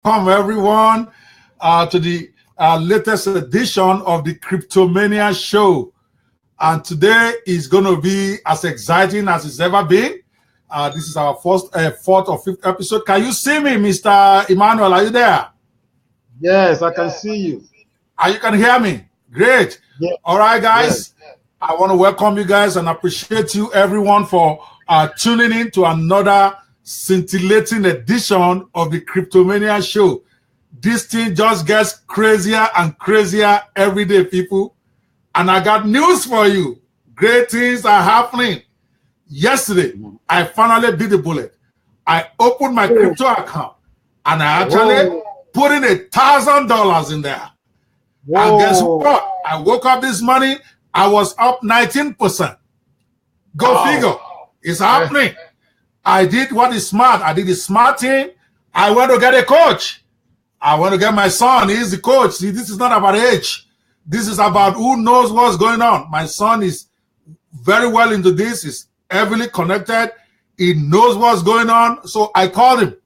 Welcome everyone to the latest edition of the Cryptomania show. And today is going to be as exciting as it's ever been. This is our fourth or fifth episode. Can you see me, Mr. Emmanuel? Are you there? Yes, I can see you. You can hear me? Great. Yes. All right, guys. Yes. I want to welcome you guys and appreciate you, everyone, for tuning in to another scintillating edition of the Cryptomania show. This thing just gets crazier and crazier every day, people. And I got news for you. Great things are happening. Yesterday, I finally bit the bullet. I opened my crypto account and I actually put in $1,000 in there. And guess what? I woke up this morning, I was up 19%. Go figure. It's happening. I did what is smart. I did the smart thing. I went to get a coach. I want to get my son. He's the coach. See, this is not about age. This is about who knows what's going on. My son is very well into this. He's heavily connected. He knows what's going on. So I called him.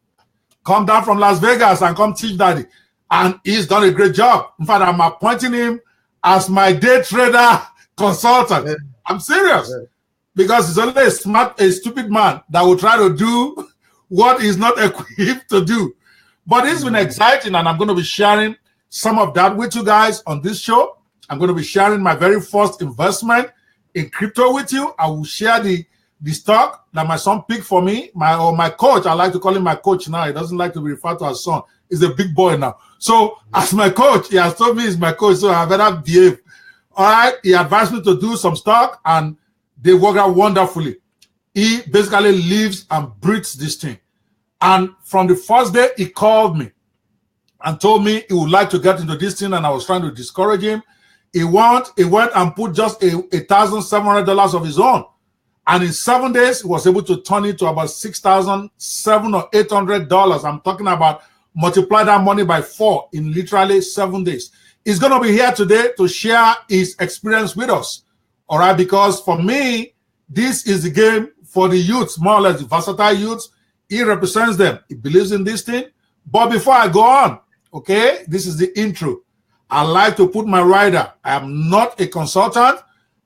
Come down from Las Vegas and come teach daddy. And he's done a great job. In fact, I'm appointing him as my day trader consultant. Yeah. I'm serious. Yeah. Because he's only a stupid man that will try to do what he's not equipped to do. But it's been exciting, and I'm going to be sharing some of that with you guys on this show. I'm going to be sharing my very first investment in crypto with you. I will share the stock that my son picked for me, my coach. I like to call him my coach now. He doesn't like to be referred to as son. He's a big boy now. So as my coach, he has told me he's my coach, so I better behave. All right, he advised me to do some stock, and they work out wonderfully. He basically lives and breathes this thing. And from the first day, he called me and told me he would like to get into this thing, and I was trying to discourage him. He went and put just $1,700 of his own. And in 7 days, he was able to turn it to about $6,700 or $800. I'm talking about multiply that money by 4 in literally 7 days. He's going to be here today to share his experience with us. All right, because for me, this is the game for the youths, more or less the versatile youths. He represents them. He believes in this thing. But before I go on, okay, this is the intro. I like to put my rider. I am not a consultant.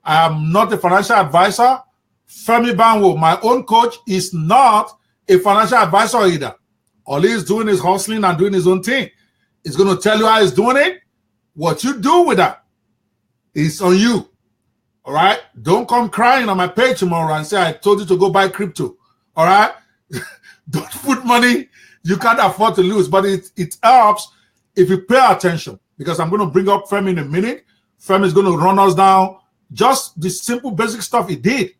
I am not a financial advisor. Femi Banwo, my own coach, is not a financial advisor either. All he's doing is hustling and doing his own thing. He's going to tell you how he's doing it. What you do with that is on you. All right? Don't come crying on my page tomorrow and say, I told you to go buy crypto. All right? Don't put money you can't afford to lose. But it helps if you pay attention. Because I'm going to bring up Femi in a minute. Femi is going to run us down just the simple basic stuff he did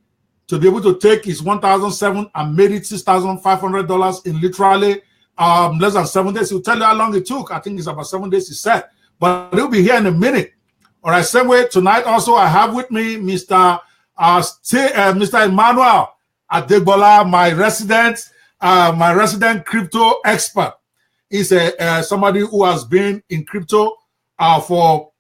to be able to take his $1,700 and made it $6,500 in literally less than 7 days. He'll tell you how long it took. I think it's about 7 days, he said. But he'll be here in a minute. All right, same way, tonight also I have with me Mr. Emmanuel Adegbola, my resident crypto expert. He's somebody who has been in crypto for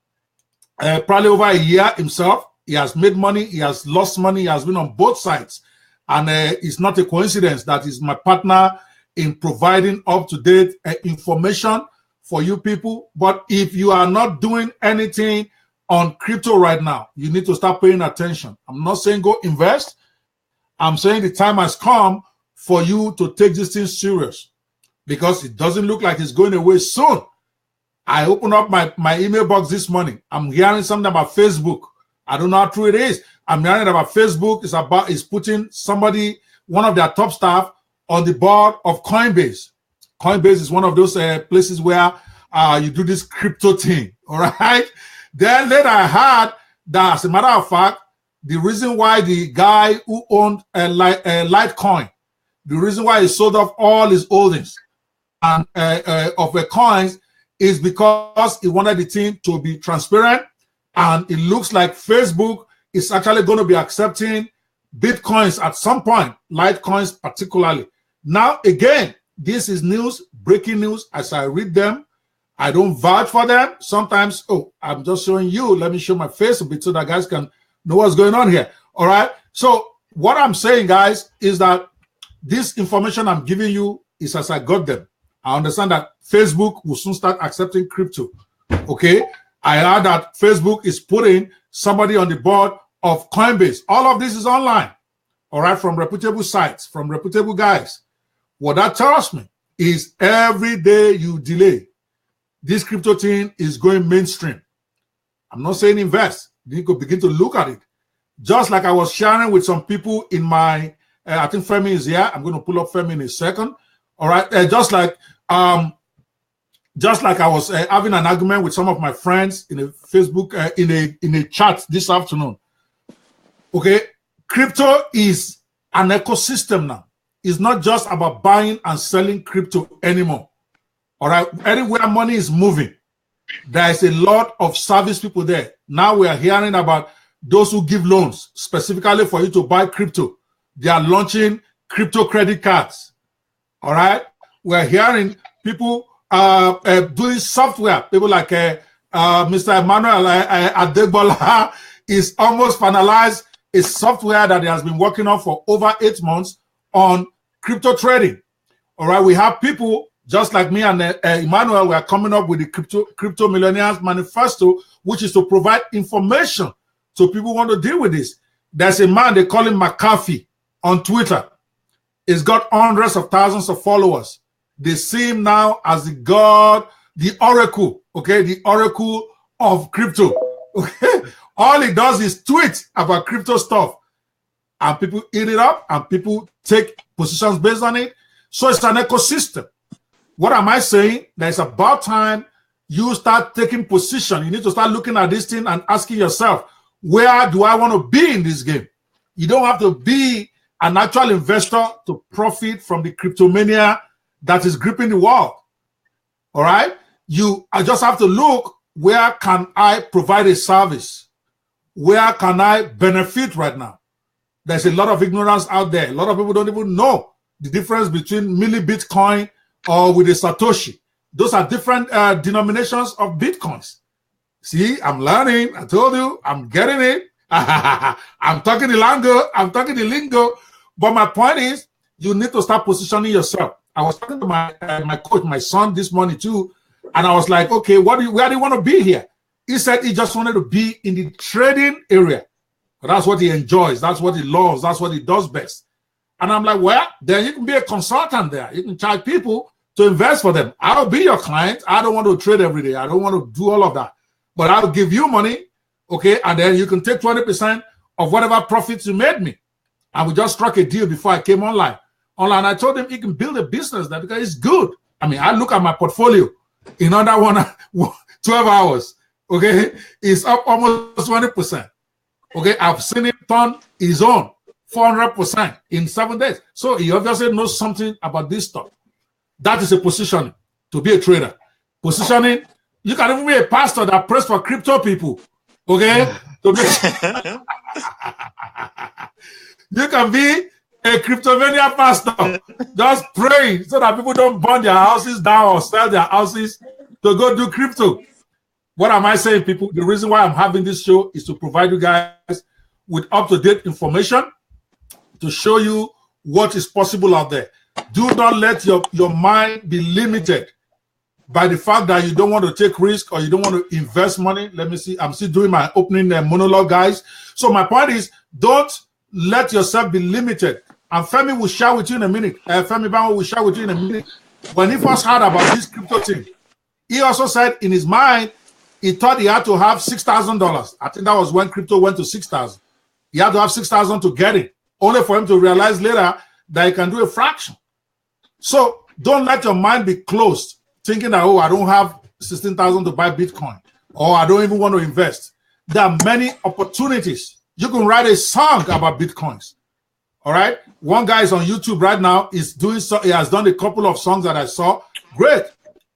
probably over a year himself. He has made money, he has lost money, he has been on both sides. And it's not a coincidence that he's my partner in providing up-to-date information for you people. But if you are not doing anything on crypto right now, you need to start paying attention. I'm not saying go invest. I'm saying the time has come for you to take this thing serious because it doesn't look like it's going away soon. I opened up my email box this morning. I'm hearing something about Facebook. I don't know how true it is. I'm hearing about Facebook is putting somebody, one of their top staff, on the board of Coinbase. Coinbase is one of those places where you do this crypto thing. All right. Then later I heard that, as a matter of fact, the reason why the guy who owned Litecoin, the reason why he sold off all his holdings and of the coins is because he wanted the thing to be transparent, and it looks like Facebook is actually going to be accepting Bitcoins at some point, Litecoins particularly. Now, again, this is news, breaking news as I read them. I don't vouch for them. Sometimes, I'm just showing you. Let me show my face a bit so that guys can know what's going on here. All right. So what I'm saying, guys, is that this information I'm giving you is as I got them. I understand that Facebook will soon start accepting crypto. Okay. I heard that Facebook is putting somebody on the board of Coinbase. All of this is online. All right. From reputable sites, from reputable guys. What that tells me is every day you delay, this crypto thing is going mainstream. I'm not saying invest. You could begin to look at it. Just like I was sharing with some people in my, I think Femi is here. I'm going to pull up Femi in a second. All right. Just like I was having an argument with some of my friends in a Facebook, in a chat this afternoon. Okay. Crypto is an ecosystem now. It's not just about buying and selling crypto anymore. All right. Anywhere money is moving, there is a lot of service people there. Now we are hearing about those who give loans specifically for you to buy crypto. They are launching crypto credit cards. All right. We're hearing people doing software. People like Mr. Emmanuel Adegbola is almost finalized a software that he has been working on for over 8 months on crypto trading. All right. We have people just like me and Emmanuel. We are coming up with the Crypto Millionaires Manifesto, which is to provide information so people want to deal with this. There's a man, they call him McAfee on Twitter. He's got hundreds of thousands of followers. They see him now as the god, the oracle, okay, the oracle of crypto. Okay, all he does is tweet about crypto stuff, and people eat it up, and people take positions based on it. So it's an ecosystem. What am I saying? That it's about time you start taking position. You need to start looking at this thing and asking yourself, where do I want to be in this game? You don't have to be an actual investor to profit from the cryptomania that is gripping the world. All right? I just have to look, where can I provide a service? Where can I benefit right now? There's a lot of ignorance out there. A lot of people don't even know the difference between milli Bitcoin or with a Satoshi. Those are different denominations of Bitcoins. See, I'm learning. I told you, I'm getting it. I'm talking the lingo. But my point is, you need to start positioning yourself. I was talking to my coach, my son, this morning too, and I was like, okay, where do you want to be here? He said he just wanted to be in the trading area. But that's what he enjoys. That's what he loves. That's what he does best. And I'm like, well, then you can be a consultant there. You can charge people to invest for them. I'll be your client. I don't want to trade every day. I don't want to do all of that. But I'll give you money, okay, and then you can take 20% of whatever profits you made me. And we just struck a deal before I came online. I told him he can build a business there because it's good. I mean, I look at my portfolio in under 12 hours, okay? It's up almost 20%. Okay, I've seen him turn his own 400% in 7 days. So he obviously knows something about this stuff. That is a positioning to be a trader. Positioning, you can even be a pastor that prays for crypto people. Okay? You can be a Cryptomania pastor, just praying so that people don't burn their houses down or sell their houses to go do crypto. What am I saying, people? The reason why I'm having this show is to provide you guys with up-to-date information to show you what is possible out there. Do not let your mind be limited by the fact that you don't want to take risk or you don't want to invest money. Let me see. I'm still doing my opening monologue, guys. So my point is, don't let yourself be limited. And Femi will share with you in a minute. Femi Bama will share with you in a minute. When he first heard about this crypto thing, he also said in his mind, he thought he had to have $6,000. I think that was when crypto went to 6,000. He had to have 6,000 to get it, only for him to realize later that he can do a fraction. So don't let your mind be closed, thinking that, oh, I don't have 16,000 to buy Bitcoin, or I don't even want to invest. There are many opportunities. You can write a song about Bitcoins. All right. One guy is on YouTube right now. Is doing so. He has done a couple of songs that I saw. Great.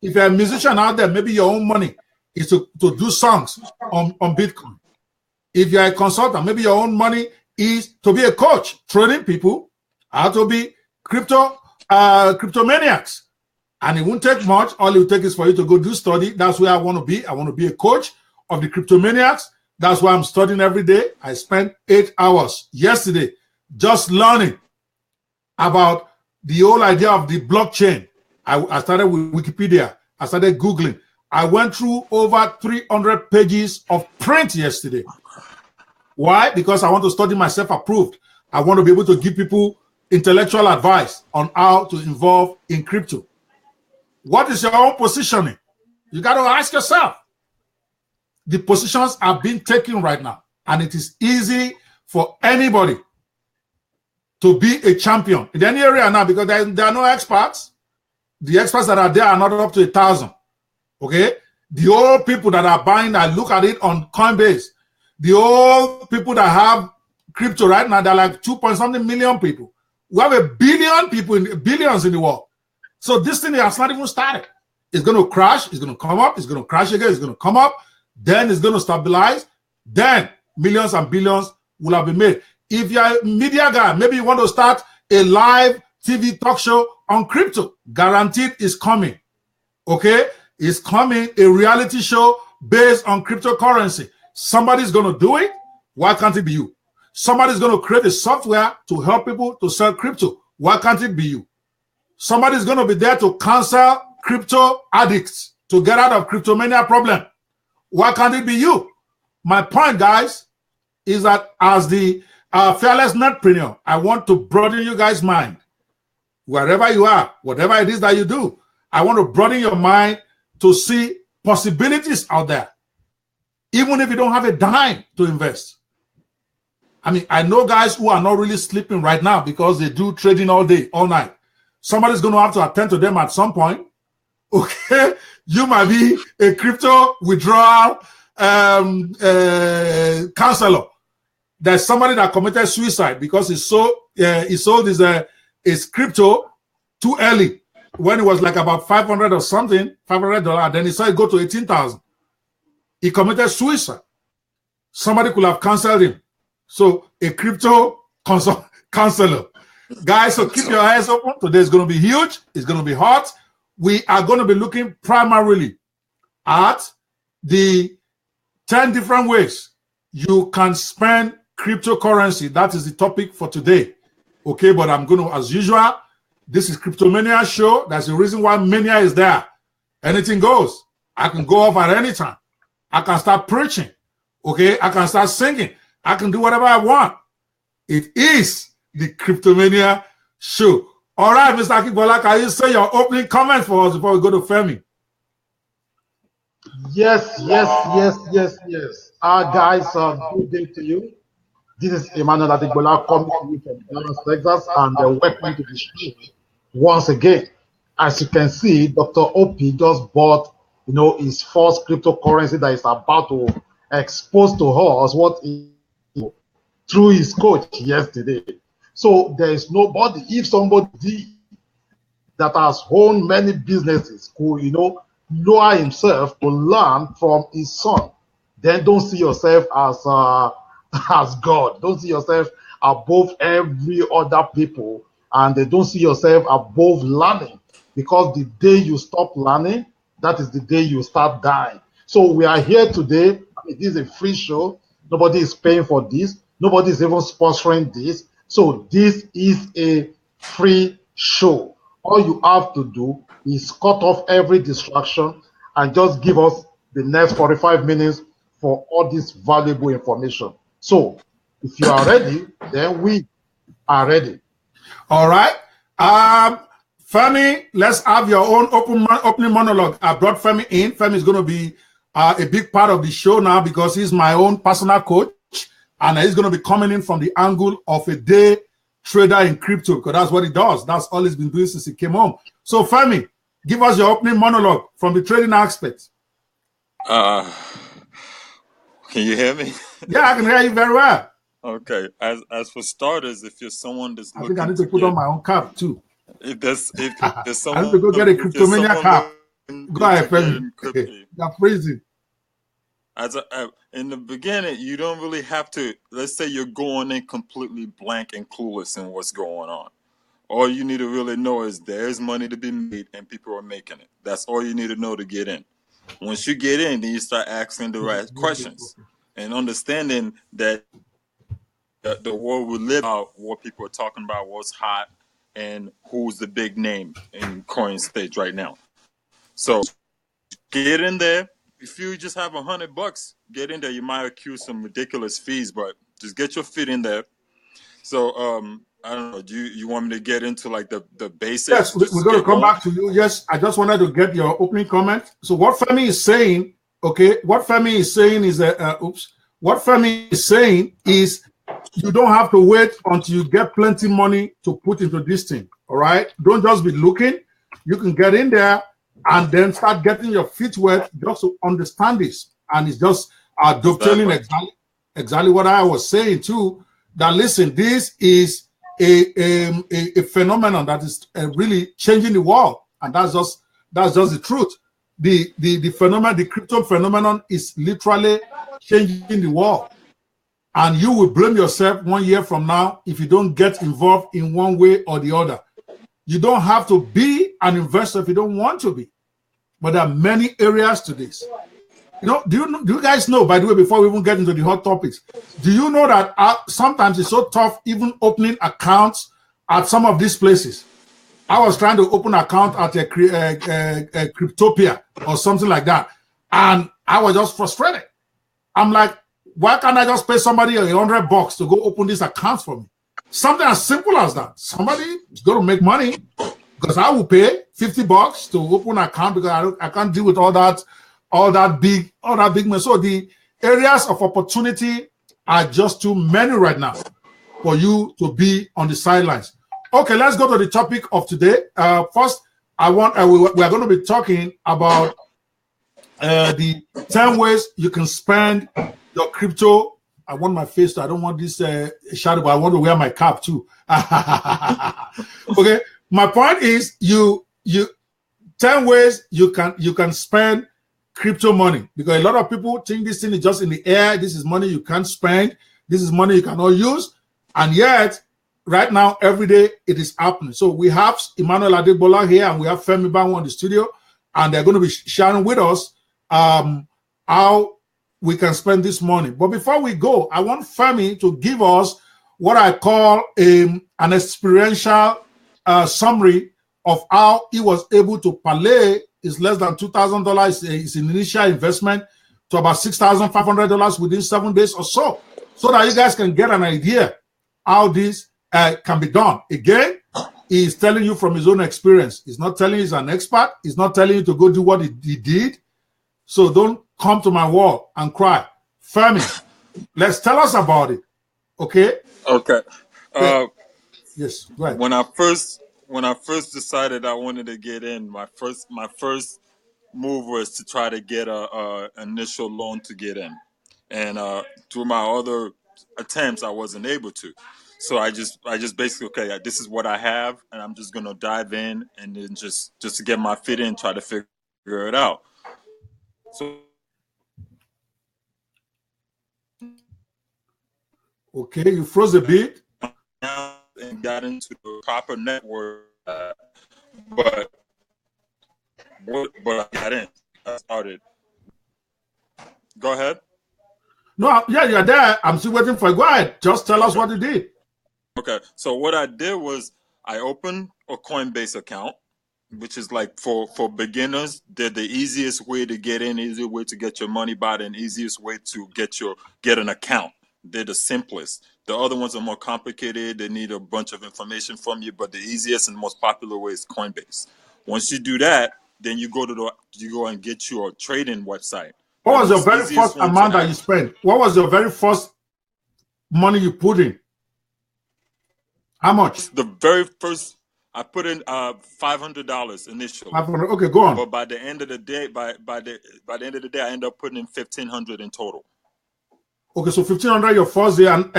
If you're a musician out there, maybe your own money is to do songs on Bitcoin. If you're a consultant, maybe your own money is to be a coach, training people how to be cryptomaniacs. And it won't take much. All it will take is for you to go do study. That's where I want to be. I want to be a coach of the cryptomaniacs. That's why I'm studying every day. I spent 8 hours yesterday just learning about the whole idea of the blockchain. I started with Wikipedia. I started Googling. I went through over 300 pages of print yesterday. Why? Because I want to study myself approved. I want to be able to give people intellectual advice on how to involve in crypto. What is your own positioning? You got to ask yourself. The positions are being taken right now, and it is easy for anybody to be a champion in any area now because there are no experts. The experts that are there are not up to 1,000. Okay? The old people that are buying, I look at it on Coinbase. The old people that have crypto right now, they're like 2.something million people. We have a billion people, billions in the world. So this thing has not even started. It's going to crash. It's going to come up. It's going to crash again. It's going to come up. Then it's going to stabilize. Then millions and billions will have been made. If you're a media guy, maybe you want to start a live TV talk show on crypto. Guaranteed is coming. Okay? It's coming, a reality show based on cryptocurrency. Somebody's going to do it. Why can't it be you? Somebody's going to create a software to help people to sell crypto. Why can't it be you? Somebody's going to be there to counsel crypto addicts to get out of cryptomania problem. Why can't it be you? My point, guys, is that as the fearless netpreneur, I want to broaden you guys' mind. Wherever you are, whatever it is that you do, I want to broaden your mind to see possibilities out there, even if you don't have a dime to invest. I mean, I know guys who are not really sleeping right now because they do trading all day, all night. Somebody's going to have to attend to them at some point. Okay, you might be a crypto withdrawal counselor. There's somebody that committed suicide because he sold his crypto too early when it was like about 500 or something, $500. Then he saw it go to 18,000. He committed suicide. Somebody could have counseled him. So a crypto counselor. Guys, so keep your eyes open. Today is going to be huge. It's going to be hot. We are going to be looking primarily at the 10 different ways you can spend cryptocurrency. That is the topic for today. Okay, but I'm going to, as usual, this is Cryptomania show. That's the reason why Mania is there. Anything goes. I can go off at any time. I can start preaching. Okay, I can start singing. I can do whatever I want. It is the Cryptomania show. All right, Mr. Akibola, can you say your opening comment for us before we go to Femi? Yes. Guys, good day to you. This is Emmanuel Adigbola coming to you from Dallas, Texas, and welcome to the show once again. As you can see, Dr. OP just bought, his first cryptocurrency that is about to expose to us what he through his coach yesterday. So there is nobody, if somebody that has owned many businesses could, lower himself to learn from his son, then don't see yourself as God. Don't see yourself above every other people, and they don't see yourself above learning, because the day you stop learning, that is the day you start dying. So we are here today. It is a free show. Nobody is paying for this. Nobody is even sponsoring this. So this is a free show. All you have to do is cut off every distraction and just give us the next 45 minutes for all this valuable information. So if you are ready, then we are ready. All right. Femi, let's have your own opening monologue. I brought Femi in. Femi is going to be a big part of the show now because he's my own personal coach, and he's going to be coming in from the angle of a day trader in crypto, because that's what he does. That's all he's been doing since he came home. So Femi, give us your opening monologue from the trading aspect. Can you hear me? Yeah, I can hear you very well. Okay. As for starters, if you're someone that's I think I need to put on my own cap too. If there's someone, I need to go get a Cryptomania cap. Go ahead, Femi. You're freezing. In the beginning, you don't really have to. Let's say you're going in completely blank and clueless in what's going on. All you need to really know is there's money to be made and people are making it. That's all you need to know to get in. Once you get in, then you start asking the right questions and understanding that the world we live out, what people are talking about, what's hot, and who's the big name in coin stage right now. So get in there. If you just have $100, get in there. You might accrue some ridiculous fees, but just get your feet in there. So I don't know. Do you want me to get into like the basics? Yes, we're going to come back to you. Yes, I just wanted to get your opening comment. So what Femi is saying, okay, what Femi is saying is what Femi is saying is you don't have to wait until you get plenty money to put into this thing. All right, don't just be looking. You can get in there and then start getting your feet wet just to understand this. And it's just dovetailing exactly what I was saying too. That listen, this is a phenomenon that is really changing the world, and that's just the truth. The phenomenon, the crypto phenomenon, is literally changing the world, and you will blame yourself 1 year from now if you don't get involved in one way or the other. You don't have to be an investor if you don't want to be, but there are many areas to this. You know, do you guys know, by the way, before we even get into the hot topics, do you know that sometimes it's so tough even opening accounts at some of these places? I was trying to open an account at a Cryptopia or something like that, and I was just frustrated. I'm like, why can't I just pay somebody $100 to go open this account for me? Something as simple as that. Somebody is going to make money because I will pay $50 to open an account because I can't deal with all that big mess. So the areas of opportunity are just too many right now for you to be on the sidelines. Okay, let's go to the topic of today. First, we are going to be talking about the 10 ways you can spend your crypto. I want my face, I don't want this shadow, but I want to wear my cap too. Okay, my point is 10 ways you can spend crypto money, because a lot of people think this thing is just in the air. This is money you can't spend. This is money you cannot use. And yet, right now, every day, it is happening. So we have Emmanuel Adegbola here, and we have Femi Banwo in the studio, and they're going to be sharing with us how we can spend this money. But before we go, I want Femi to give us what I call an experiential summary of how he was able to parlay is less than $2,000 is an initial investment to about $6,500 within 7 days or so that you guys can get an idea how this can be done. Again, he's telling you from his own experience. He's not telling you he's an expert. He's not telling you to go do what he did. So don't come to my wall and cry. Femi, let's tell us about it. Okay? Okay. Yes, go ahead. When I first decided I wanted to get in, my first move was to try to get a initial loan to get in, and through my other attempts, I wasn't able to. So I just basically, okay, this is what I have, and I'm just gonna dive in and then just to get my feet in, try to figure it out. So okay, you froze a bit. And got into the proper network, but I got in. I started. Go ahead. No, yeah, you're there. I'm still waiting for you. Go ahead. Just tell us what you did. Okay, so what I did was I opened a Coinbase account, which is like for beginners. They're the easiest way to get in, easiest way to get your money back, and easiest way to get an account. They're the simplest. The other ones are more complicated. They need a bunch of information from you, but the easiest and most popular way is Coinbase. Once you do that, then you go and get your trading website. What was your very first amount that you spent? What was your very first money you put in? How much? The very first, I put in $500 initially. $500. Okay, go on. But by the end of the day, by the end of the day, I ended up putting in $1,500 in total. Okay, so $1,500 your first day, and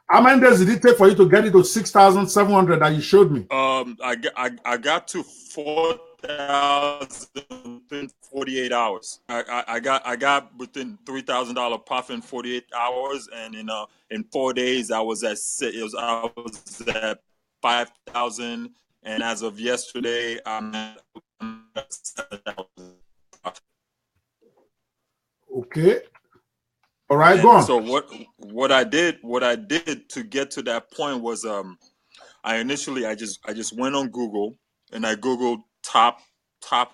how many days did it take for you to get it to 6,700 that you showed me? I got to 4,000 within 48 hours. I got within $3,000 profit in 48 hours, and in 4 days I was at 5,000, and as of yesterday I'm at 7,000. Okay. All right, go on. So what I did to get to that point was I just went on Google and I Googled top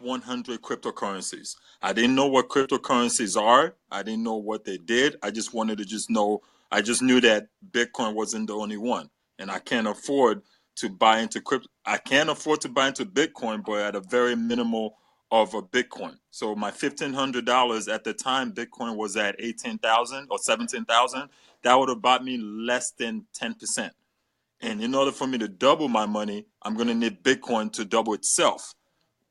100 cryptocurrencies. I didn't know what cryptocurrencies are. I didn't know what they did. I just wanted to just know. I just knew that Bitcoin wasn't the only one, and I can't afford to buy into crypto. I can't afford to buy into Bitcoin, but at a very minimal of a Bitcoin. So my $1,500 at the time, Bitcoin was at 18,000 or 17,000. That would have bought me less than 10%. And in order for me to double my money, I'm going to need Bitcoin to double itself.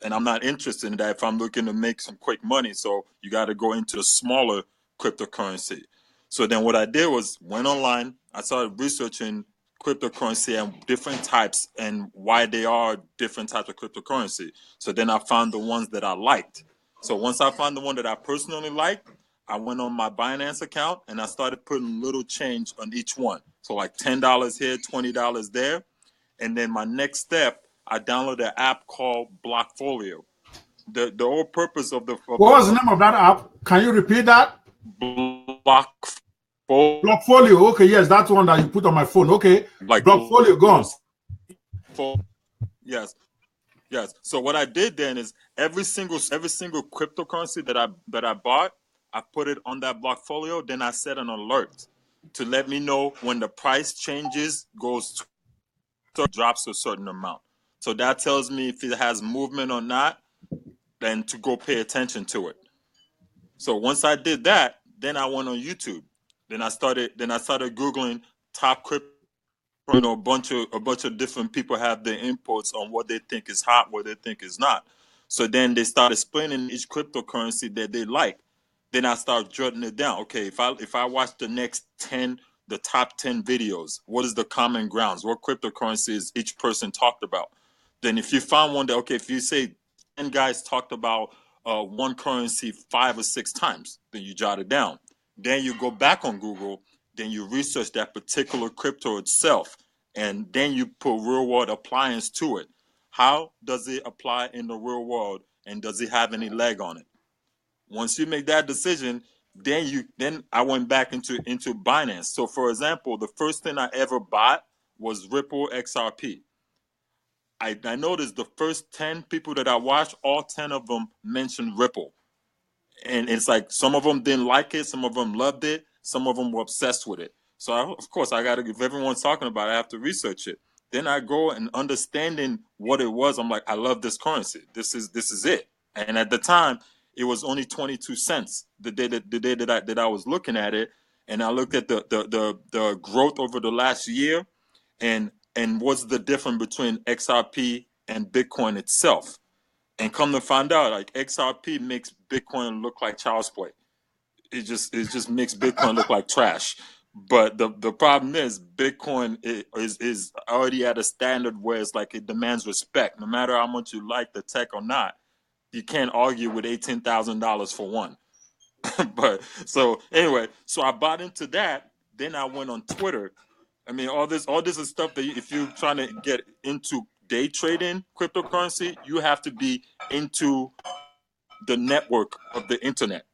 And I'm not interested in that if I'm looking to make some quick money. So you got to go into a smaller cryptocurrency. So then what I did was went online. I started researching cryptocurrency and different types and why they are different types of cryptocurrency. So then I found the ones that I liked. So once I found the one that I personally liked, I went on my Binance account and I started putting little change on each one. So like $10 here, $20 there. And then my next step, I downloaded an app called Blockfolio. The whole purpose of what was the name of that app? Can you repeat that? Blockfolio. Blockfolio. Okay, yes, that's one that you put on my phone. Okay, like Blockfolio, go on. Yes. So what I did then is every single cryptocurrency that I bought, I put it on that Blockfolio. Then I set an alert to let me know when the price changes, drops a certain amount. So that tells me if it has movement or not, then to go pay attention to it. So once I did that, then I went on YouTube. Then I started Googling top crypto. You know, a bunch of different people have their inputs on what they think is hot, what they think is not. So then they start explaining each cryptocurrency that they like. Then I start jotting it down. Okay, if I watch the top 10 videos, what is the common grounds? What cryptocurrencies each person talked about? Then if you find one that, okay, if you say 10 guys talked about one currency 5 or 6 times, then you jot it down. Then you go back on Google, then you research that particular crypto itself, and then you put real world appliance to it. How does it apply in the real world, and does it have any leg on it? Once you make that decision, then I went back into Binance. So for example, the first thing I ever bought was Ripple XRP. I noticed the first 10 people that I watched, all 10 of them mentioned Ripple. And it's like some of them didn't like it, some of them loved it, some of them were obsessed with it. So of course I got to, if everyone's talking about it, I have to research it. Then I go and understanding what it was, I'm like, I love this currency. This is it. And at the time, it was only 22 cents the day that I was looking at it, and I looked at the growth over the last year, and what's the difference between XRP and Bitcoin itself. And come to find out, like XRP makes Bitcoin look like child's play. It just makes Bitcoin look like trash. But the problem is Bitcoin is already at a standard where it's like it demands respect. No matter how much you like the tech or not, you can't argue with $18,000 for one. But so anyway, so I bought into that. Then I went on Twitter. I mean, all this is stuff that if you're trying to get into day trading cryptocurrency, you have to be into the network of the internet.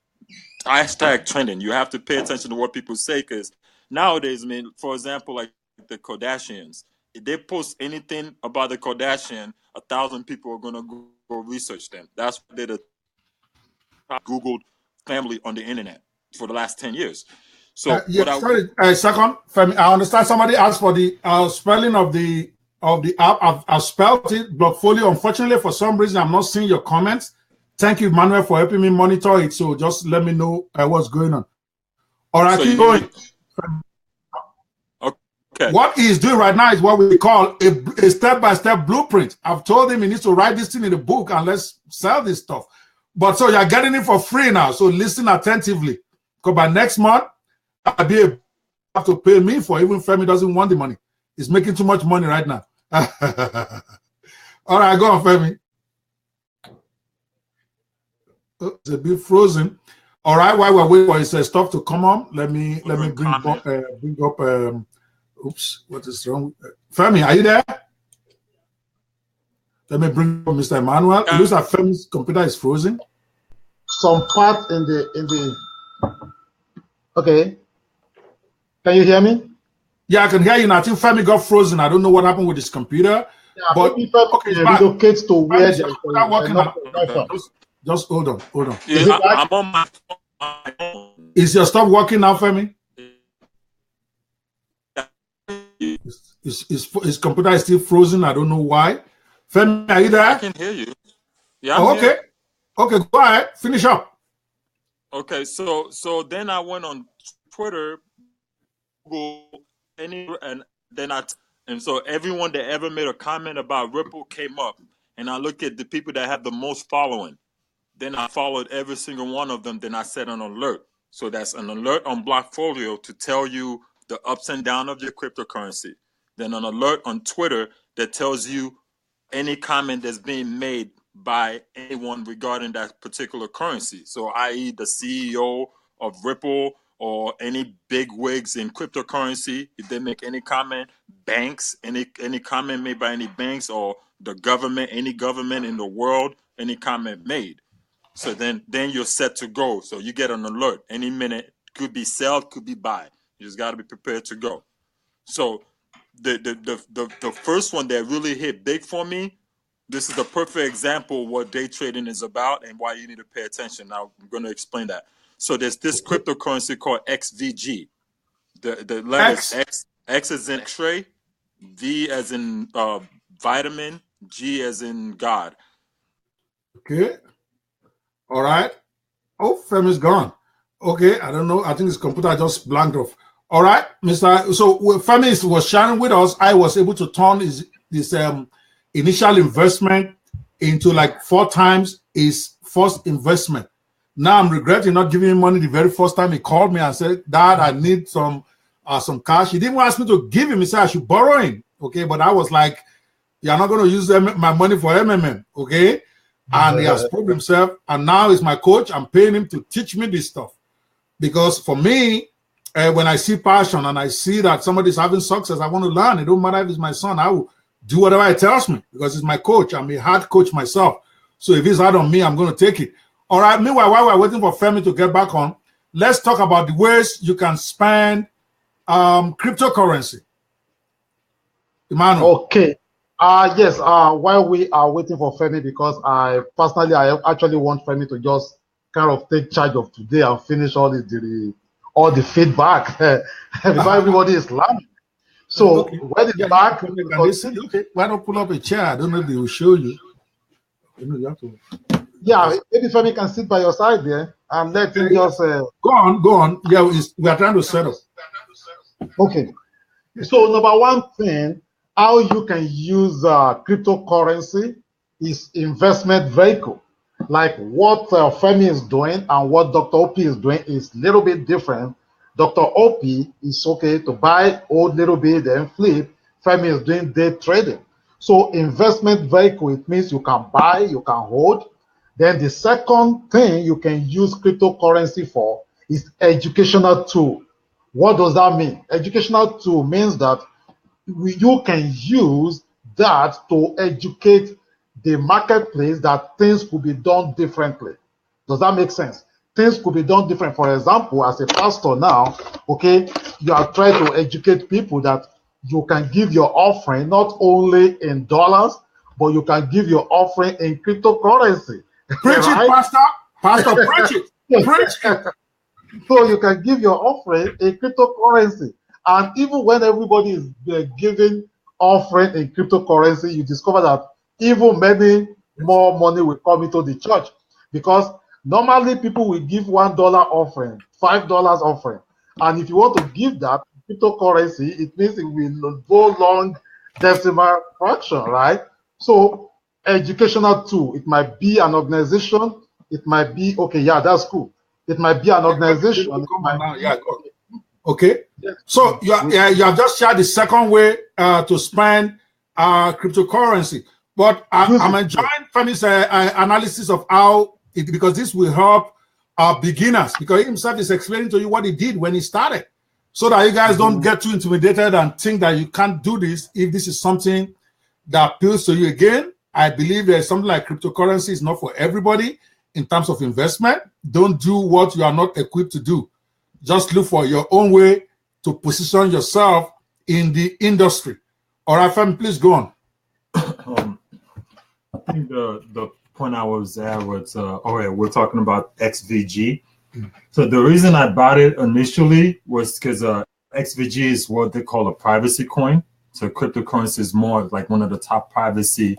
Hashtag trending. You have to pay attention to what people say, because nowadays, I mean, for example, like the Kardashians, if they post anything about the Kardashian, 1,000 people are gonna go research them. That's what they're the top Googled family on the internet for the last 10 years. So yeah, sorry, a second, Femi. I understand somebody asked for the spelling of the app. I've spelled it, Blockfolio. Unfortunately, for some reason, I'm not seeing your comments. Thank you, Manuel, for helping me monitor it. So just let me know what's going on. All right, so keep going. Okay. What he's doing right now is what we call a step-by-step blueprint. I've told him he needs to write this thing in a book and let's sell this stuff. But so you're getting it for free now. So listen attentively. Because by next month, I'll be able to pay me for even Femi doesn't want the money. He's making too much money right now. All right, go on, Femi. Oh, it's a bit frozen. All right, while we're waiting for his stuff to come on, let me bring up. Oops, what is wrong? Femi, are you there? Let me bring up Mr. Emmanuel. It looks like Femi's computer is frozen. Some part in the. Okay. Can you hear me? Yeah, I can hear you now. I think Femi got frozen. I don't know what happened with his computer. Yeah, But maybe okay, relocate to where there's working enough now. Just hold on. Yeah, Is it back? I'm on my phone. Is your stuff working now, Femi? His computer is still frozen. I don't know why. Femi, are you there? I can hear you. Yeah, I'm okay. here. Okay, go ahead. Finish up. Okay, so then I went on Twitter, Google, and so everyone that ever made a comment about Ripple came up, and I look at the people that have the most following. Then I followed every single one of them. Then I set an alert. So that's an alert on Blockfolio to tell you the ups and downs of your cryptocurrency. Then an alert on Twitter that tells you any comment that's being made by anyone regarding that particular currency. So i.e. the CEO of Ripple or any big wigs in cryptocurrency, if they make any comment, banks, any comment made by any banks or the government, any government in the world, any comment made. So then you're set to go. So you get an alert any minute. Could be sell, could be buy. You just got to be prepared to go. So the first one that really hit big for me, this is the perfect example of what day trading is about and why you need to pay attention. Now I'm going to explain that. So there's this cryptocurrency called XVG. The letters X as in X-ray, V as in vitamin, G as in God. Okay. All right. Oh, Femi's gone. Okay, I don't know. I think his computer just blanked off. All right, Mr. So Femi was sharing with us. I was able to turn his initial investment into like 4 times his first investment. Now I'm regretting not giving him money the very first time he called me and said, "Dad, I need some cash." He didn't ask me to give him. He said I should borrow him. Okay, but I was like, "You're not going to use my money for MMM." Okay. And he has proved himself, and now he's my coach. I'm paying him to teach me this stuff, because for me, when I see passion and I see that somebody's having success, I want to learn. It don't matter if it's my son. I will do whatever he tells me because he's my coach. I'm a hard coach myself. So if he's hard on me, I'm going to take it. All right. Meanwhile, while we're waiting for Femi to get back on, let's talk about the ways you can spend cryptocurrency. Emmanuel. Okay. Yes, while we are waiting for Femi, because I actually want Femi to just kind of take charge of today and finish all the feedback before everybody is learning. So when it's back, okay, why not pull up a chair? I don't know if they will show you. You have to... Yeah, maybe Femi can sit by your side there and let him just go on. Yeah, we are trying to set up. Okay. So number one thing, how you can use cryptocurrency is investment vehicle. Like what Femi is doing and what Dr. OP is doing is a little bit different. Dr. OP is okay to buy, hold little bit, then flip. Femi is doing day trading. So investment vehicle, it means you can buy, you can hold. Then the second thing you can use cryptocurrency for is educational tool. What does that mean? Educational tool means that you can use that to educate the marketplace that things could be done differently. Does that make sense? Things could be done different. For example, as a pastor now, okay, you are trying to educate people that you can give your offering not only in dollars, but you can give your offering in cryptocurrency. Preach right? It, Pastor. Pastor, preach it. Preach it. So you can give your offering in cryptocurrency. And even when everybody is giving offering in cryptocurrency, you discover that even many more money will come into the church, because normally people will give $1 offering, $5 offering. And if you want to give that cryptocurrency, it means it will go long decimal fraction, right? So educational tool, it might be an organization, it might be, okay, yeah, that's cool. It might be an organization. Okay. So you have just shared the second way to spend cryptocurrency. But I'm enjoying Femi's analysis of how because this will help beginners, because he himself is explaining to you what he did when he started, so that you guys don't get too intimidated and think that you can't do this if this is something that appeals to you. Again, I believe there's something like cryptocurrency is not for everybody in terms of investment. Don't do what you are not equipped to do. Just look for your own way to position yourself in the industry. All right, fam, please go on. I think the point I was at was, we're talking about XVG. So the reason I bought it initially was because XVG is what they call a privacy coin. So cryptocurrency is more like one of the top privacy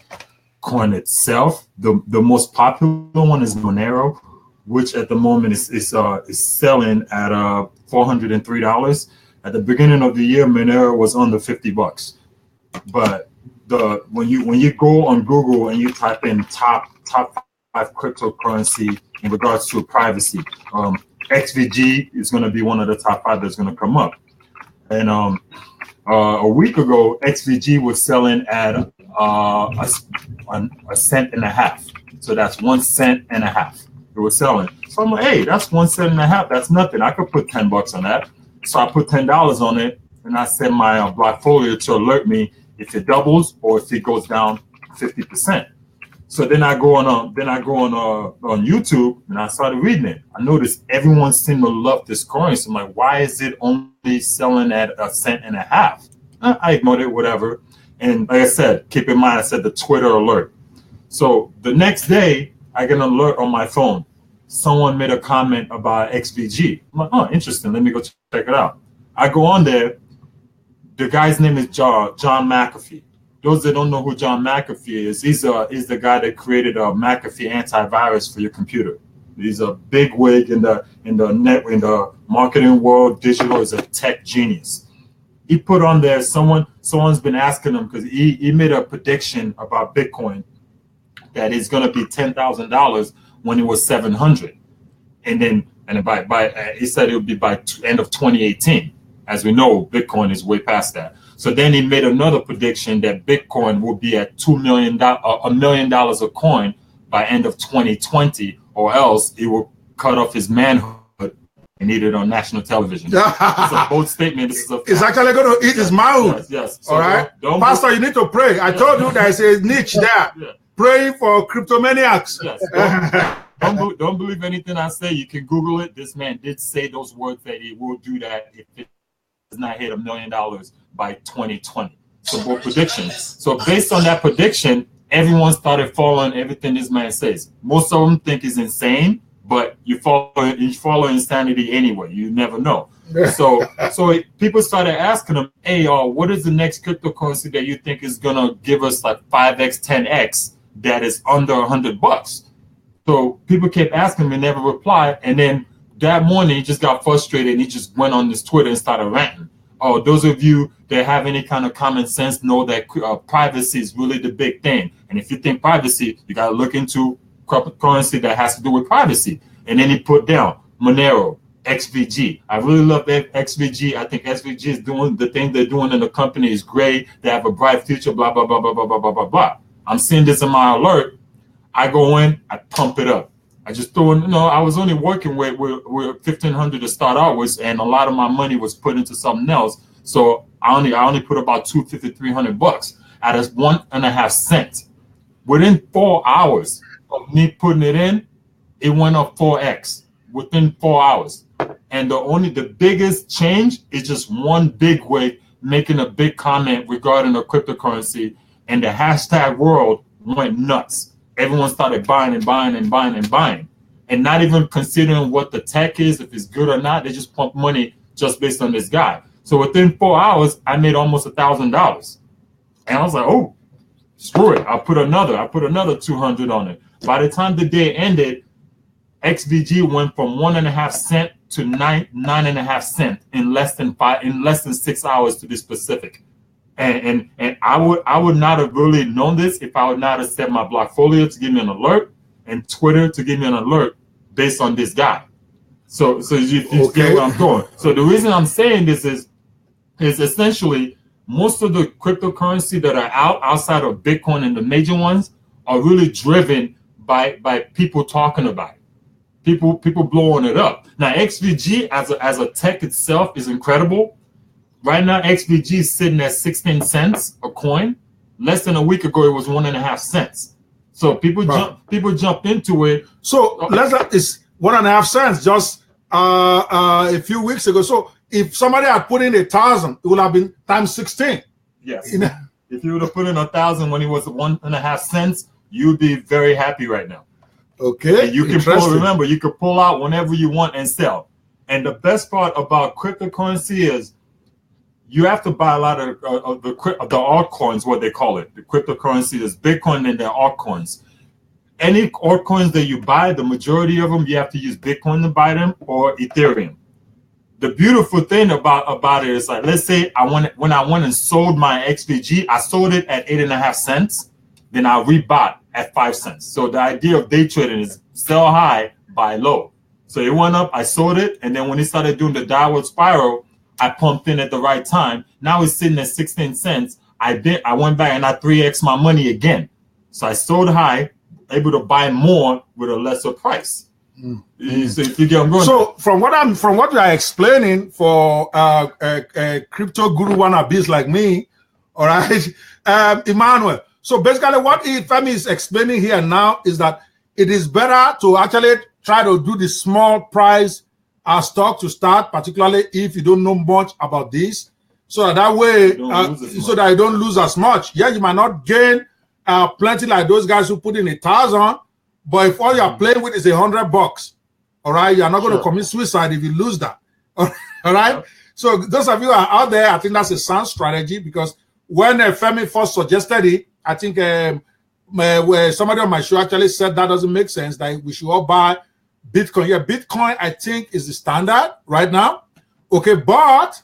coin itself. The most popular one is Monero, which at the moment is selling at $403. At the beginning of the year, Monero was under $50. But when you go on Google and you type in top 5 cryptocurrency in regards to privacy, XVG is going to be one of the top 5 that's going to come up. And a week ago, XVG was selling at a cent and a half. So that's 1 cent and a half. It was selling. So I'm like, hey, that's 1 cent and a half. That's nothing. I could put $10 on that. So I put $10 on it, and I set my Blockfolio to alert me if it doubles or if it goes down 50%. So then I go on YouTube and I started reading it. I noticed everyone seemed to love this coin. So I'm like, why is it only selling at 1.5 cents? I ignored it, whatever. And like I said, keep in mind, I said the Twitter alert. So the next day, I get an alert on my phone. Someone made a comment about XVG. I'm like, oh, interesting. Let me go check it out. I go on there. The guy's name is John McAfee. Those that don't know who John McAfee is, he's the guy that created a McAfee antivirus for your computer. He's a big wig in the marketing world. Digital is a tech genius. He put on there someone's been asking him because he made a prediction about Bitcoin that it's going to be $10,000 when it was 700, and by he said it would be by end of 2018. As we know, Bitcoin is way past that. So then he made another prediction that Bitcoin will be at $1 million a coin by end of 2020, or else it will cut off his manhood and eat it on national television. It's a bold statement. It's actually going to eat his mouth. Yes. So all right, Pastor, you need to pray. I told you there's a niche there. Yeah. Praying for cryptomaniacs. Yes. Don't believe anything I say. You can Google it. This man did say those words that he will do that if it does not hit $1 million by 2020. So both predictions. So based on that prediction, everyone started following everything this man says. Most of them think he's insane, but you follow insanity anyway. You never know. So people started asking him, hey, what is the next cryptocurrency that you think is gonna give us like 5x, 10x that is under $100? So people kept asking him and never replied. And then that morning he just got frustrated and he just went on this Twitter and started ranting. Oh, those of you that have any kind of common sense know that privacy is really the big thing. And if you think privacy, you got to look into cryptocurrency that has to do with privacy. And then he put down Monero, XVG. I really love XVG. I think XVG is doing the thing they're doing in the company is great. They have a bright future, blah, blah, blah, blah, blah, blah, blah, blah, blah. I'm seeing this in my alert. I go in, I pump it up. I just throw in, I was only working with $1,500 to start out with, and a lot of my money was put into something else. So I only put about $250, $300 at 1.5 cents. Within 4 hours of me putting it in, it went up 4x within 4 hours. And the biggest change is just one big wig making a big comment regarding the cryptocurrency, and the hashtag world went nuts. Everyone started buying and buying and buying and buying, and not even considering what the tech is, if it's good or not. They just pump money just based on this guy. So within 4 hours, I made almost $1,000, and I was like, "Oh, screw it! I put another 200 on it." By the time the day ended, XVG went from 1.5 cent to 9.5 cent in less than 6 hours, to be specific. And I would not have really known this if I would not have set my Blockfolio to give me an alert and Twitter to give me an alert based on this guy. So you get where I'm going. So the reason I'm saying this is essentially most of the cryptocurrency that are outside of Bitcoin and the major ones are really driven by people talking about it. People blowing it up. Now XVG as a tech itself is incredible. Right now, XVG is sitting at 16 cents a coin. Less than a week ago, it was 1.5 cents. So people jumped into it. So it's 1.5 cents just a few weeks ago. So if somebody had put in 1,000, it would have been times 16. Yes. You know? If you would have put in 1,000 when it was 1.5 cents, you'd be very happy right now. Okay. And you can remember, you can pull out whenever you want and sell. And the best part about cryptocurrency is you have to buy a lot of the altcoins, what they call it. The cryptocurrency is Bitcoin and their altcoins. Any altcoins that you buy, the majority of them, you have to use Bitcoin to buy them or Ethereum. The beautiful thing about it is, like, let's say when I went and sold my XVG, I sold it at 8.5 cents. Then I rebought at 5 cents. So the idea of day trading is sell high, buy low. So it went up, I sold it, and then when it started doing the downward spiral, I pumped in at the right time. Now it's sitting at 16 cents. I went back and I 3x my money again. So I sold high, able to buy more with a lesser price. So if you get what I'm going. So from what you are explaining for crypto guru wannabes like me, all right, Emmanuel. So basically, what Femi is explaining here now is that it is better to actually try to do the small price stock to start, particularly if you don't know much about this, so that way, so that you don't lose as much. Yeah, you might not gain plenty like those guys who put in 1,000, but if all you're playing with is $100, all right, you're not going to commit suicide if you lose that. All right. Yep. So those of you who are out there, I think that's a sound strategy, because when Femi first suggested it, I think where somebody on my show actually said that doesn't make sense, that we should all buy Bitcoin. Yeah, Bitcoin, I think, is the standard right now. Okay, but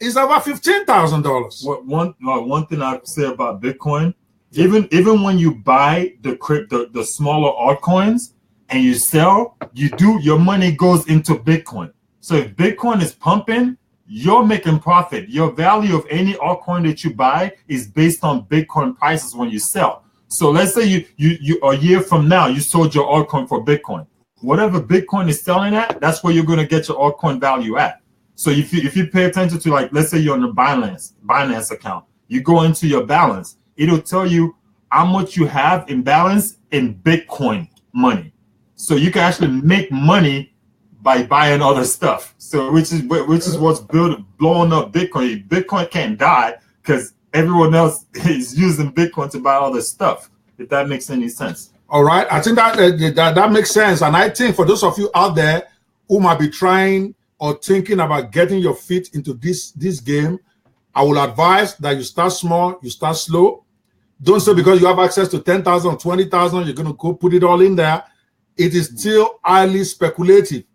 it's over $15,000. One thing I'd say about Bitcoin, even when you buy the smaller altcoins and you sell, your money goes into Bitcoin. So if Bitcoin is pumping, you're making profit. Your value of any altcoin that you buy is based on Bitcoin prices when you sell. So let's say you a year from now, you sold your altcoin for Bitcoin. Whatever Bitcoin is selling at, that's where you're going to get your altcoin value at. So if you pay attention to, like, let's say you're on the Binance account, you go into your balance, it'll tell you how much you have in balance in Bitcoin money. So you can actually make money by buying other stuff. So which is what's blowing up Bitcoin. Bitcoin can't die because everyone else is using Bitcoin to buy other stuff, if that makes any sense. All right. I think that makes sense. And I think for those of you out there who might be trying or thinking about getting your feet into this game, I will advise that you start small, you start slow. Don't say because you have access to 10,000, 20,000, you're going to go put it all in there. It is still highly speculative.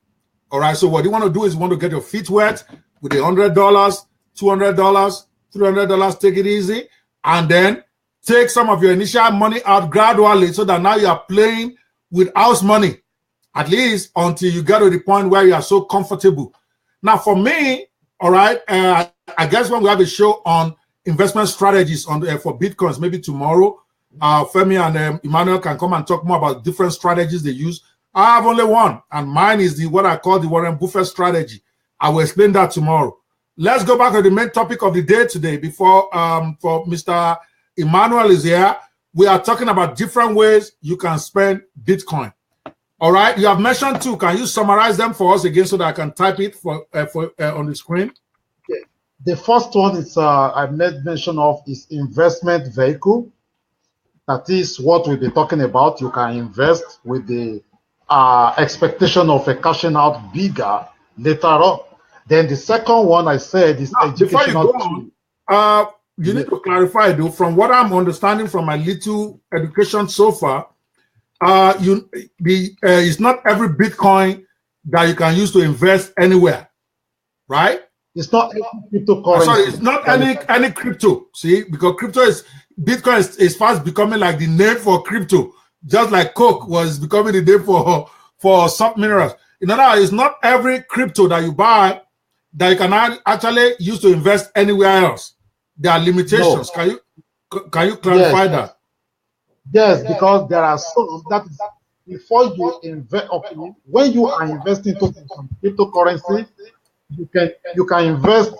All right. So what you want to do is you want to get your feet wet with $100, $200, $300. Take it easy, and then take some of your initial money out gradually, so that now you are playing with house money, at least until you get to the point where you are so comfortable. Now, for me, all right, I guess when we have a show on investment strategies for Bitcoins, maybe tomorrow, Femi and Emmanuel can come and talk more about different strategies they use. I have only one, and mine is what I call the Warren Buffett strategy. I will explain that tomorrow. Let's go back to the main topic of the day today. Before for Mr. Emmanuel is here, we are talking about different ways you can spend Bitcoin. All right, you have mentioned two. Can you summarize them for us again so that I can type it for on the screen? Okay. The first one is I made mention of is investment vehicle. That is what we'll be talking about. You can invest with the expectation of a cashing out bigger later on. Then the second one I said is educational. Before you go on, you need to clarify, though, from what I'm understanding from my little education so far, it's not every Bitcoin that you can use to invest anywhere, right? It's not any cryptocurrency. Sorry, it's not any crypto. See, because Bitcoin is fast becoming like the name for crypto, just like Coke was becoming the name for soft minerals. In other words, it's not every crypto that you buy that you can actually use to invest anywhere else. There are limitations. No. Can you clarify that? Yes, because there are some that is before you invest. Okay, when you are investing into some cryptocurrency, you can invest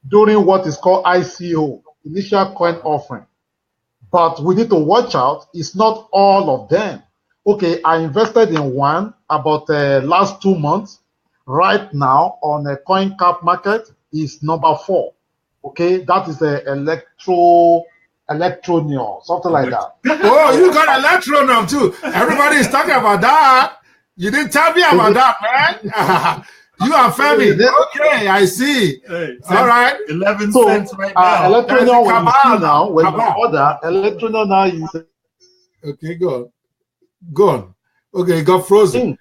during what is called ICO, initial coin offering. But we need to watch out. It's not all of them. Okay, I invested in one about last 2 months. right now on a coin cap market is number 4. Okay, that is a electronium, something like that. Oh, you got electronium too. Everybody is talking about that. You didn't tell me about that, man. You are Femi. Okay, I see. Hey, all right. 11 cents right now. Electronium, when you see now, when you order, electronium now is... Okay, go on. Go on. Okay, it got frozen.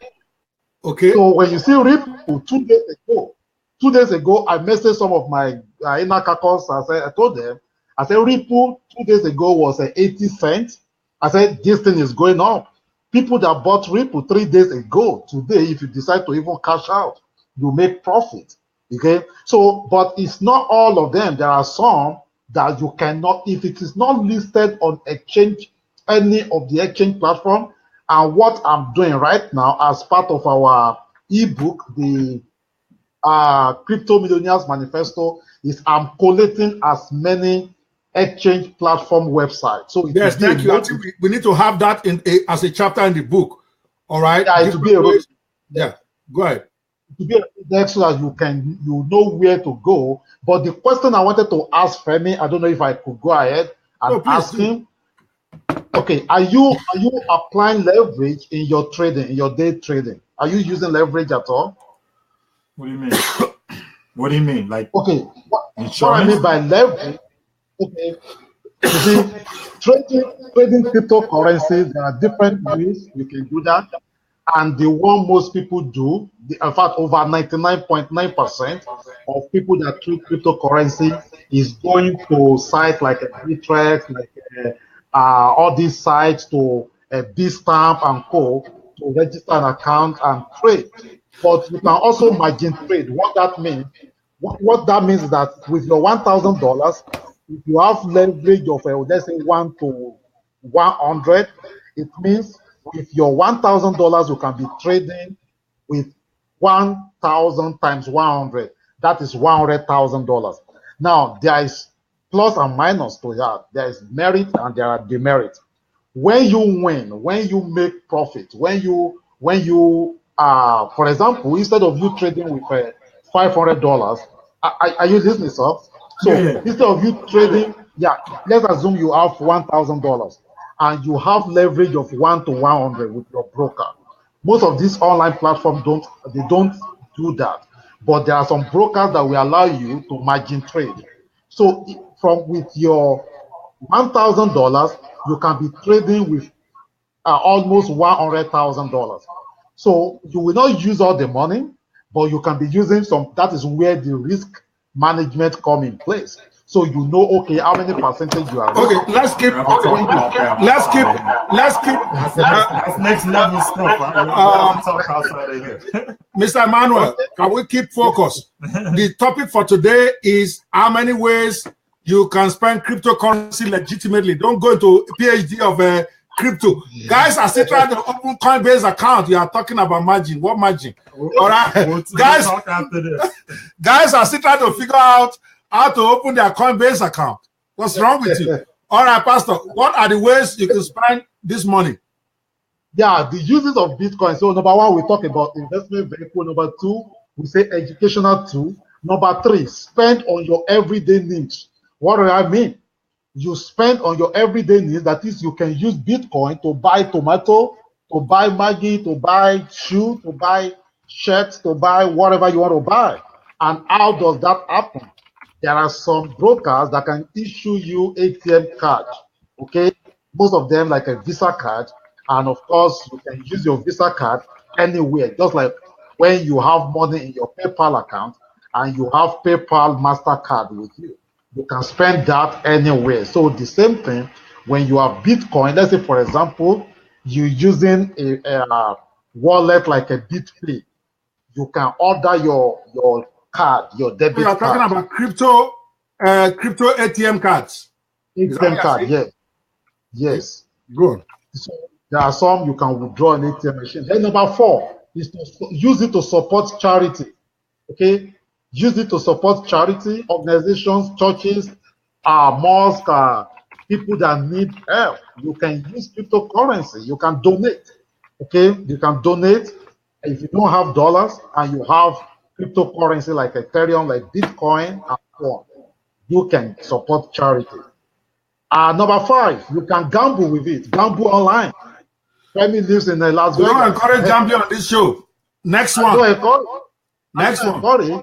Okay. So when you see Ripple 2 days ago, I messaged some of my inner caucus. I told them, I said, Ripple 2 days ago was 80 cents. I said, this thing is going up. People that bought Ripple 3 days ago, today, if you decide to even cash out, you make profit. Okay. So, but it's not all of them. There are some that you cannot, if it is not listed on exchange, any of the exchange platform. And what I'm doing right now as part of our ebook, the Crypto Millionaires Manifesto, is I'm collating as many exchange platform websites. So yes, thank you. I think we need to have that as a chapter in the book. All right. Yeah, it will be a yeah. Go ahead. To be index so that you know where to go. But the question I wanted to ask Femi, I don't know if I could go ahead and ask him. Okay, are you applying leverage in your trading, in your day trading? Are you using leverage at all? What do you mean? What do you mean? Like, okay, what I mean by leverage, okay, you see, trading cryptocurrencies, there are different ways you can do that. And the one most people do, in fact, over 99.9% of people that trade cryptocurrency is going to sites like a Bittrex, like all these sites, to Bstamp and Co. to register an account and trade. But you can also margin trade. What that means? What that means is that with your $1,000, if you have leverage of let's say 1 to 100, it means with your $1,000 you can be trading with 1,000 times 100. That is $100,000. Now there is plus and minus to that. There is merit and there are demerits. When you win, when you make profit, when you for example, instead of you trading with $500, are you listening, sir? So instead of you trading, let's assume you have $1,000 and you have leverage of 1 to 100 with your broker. Most of these online platforms don't do that, but there are some brokers that will allow you to margin trade. So with your $1,000, you can be trading with almost $100,000. So you will not use all the money, but you can be using some. That is where the risk management come in place. So you know, okay, how many percentage you are. Okay, let's keep. That's next level stuff. Talk outside of here. Mr. Emmanuel, can we keep focus? The topic for today is how many ways you can spend cryptocurrency legitimately. Don't go into PhD of crypto. Guys are still trying to open Coinbase account. You are talking about margin. What margin? All right, guys. Talk after this. Guys are still trying to figure out how to open their Coinbase account. What's wrong with you? All right, Pastor. What are the ways you can spend this money? Yeah, the uses of Bitcoin. So number 1, we talk about investment vehicle. Number 2, we say educational tool. Number 3, spend on your everyday needs. What do I mean? You spend on your everyday needs. That is, you can use Bitcoin to buy tomato, to buy Maggi, to buy shoe, to buy shirts, to buy whatever you want to buy. And how does that happen? There are some brokers that can issue you ATM cards. Okay, most of them like a Visa card, and of course you can use your Visa card anywhere. Just like when you have money in your PayPal account and you have PayPal MasterCard with you. You can spend that anywhere. So the same thing when you have Bitcoin. Let's say, for example, you're using a wallet like a BitPay. You can order your card, your debit card. You are talking about crypto ATM cards. ATM card, yes. Yes. Good. So there are some you can withdraw an ATM machine. Then number 4 is to use it to support charity. Okay. Use it to support charity, organizations, churches, mosques, people that need help. You can use cryptocurrency. You can donate. Okay, you can donate. If you don't have dollars and you have cryptocurrency like Ethereum, like Bitcoin, and so on, you can support charity. Number 5, you can gamble with it. Gamble online. Femi lives in Las We Vegas. don't encourage gambling on this show. Next one. Next one. Sorry.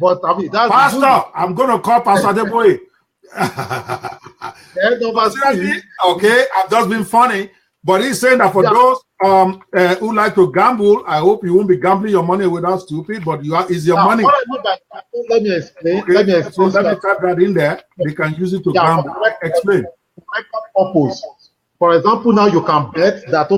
But I mean, that's Pastor, I'm going to call Pastor Adeboye. Okay, I've just been funny, but he's saying that for those who like to gamble, I hope you won't be gambling your money without stupid, but is your money. Let me explain. Okay, let me explain. So let me type that in there. They can use it to gamble. Explain. Purpose. For example, now you can bet that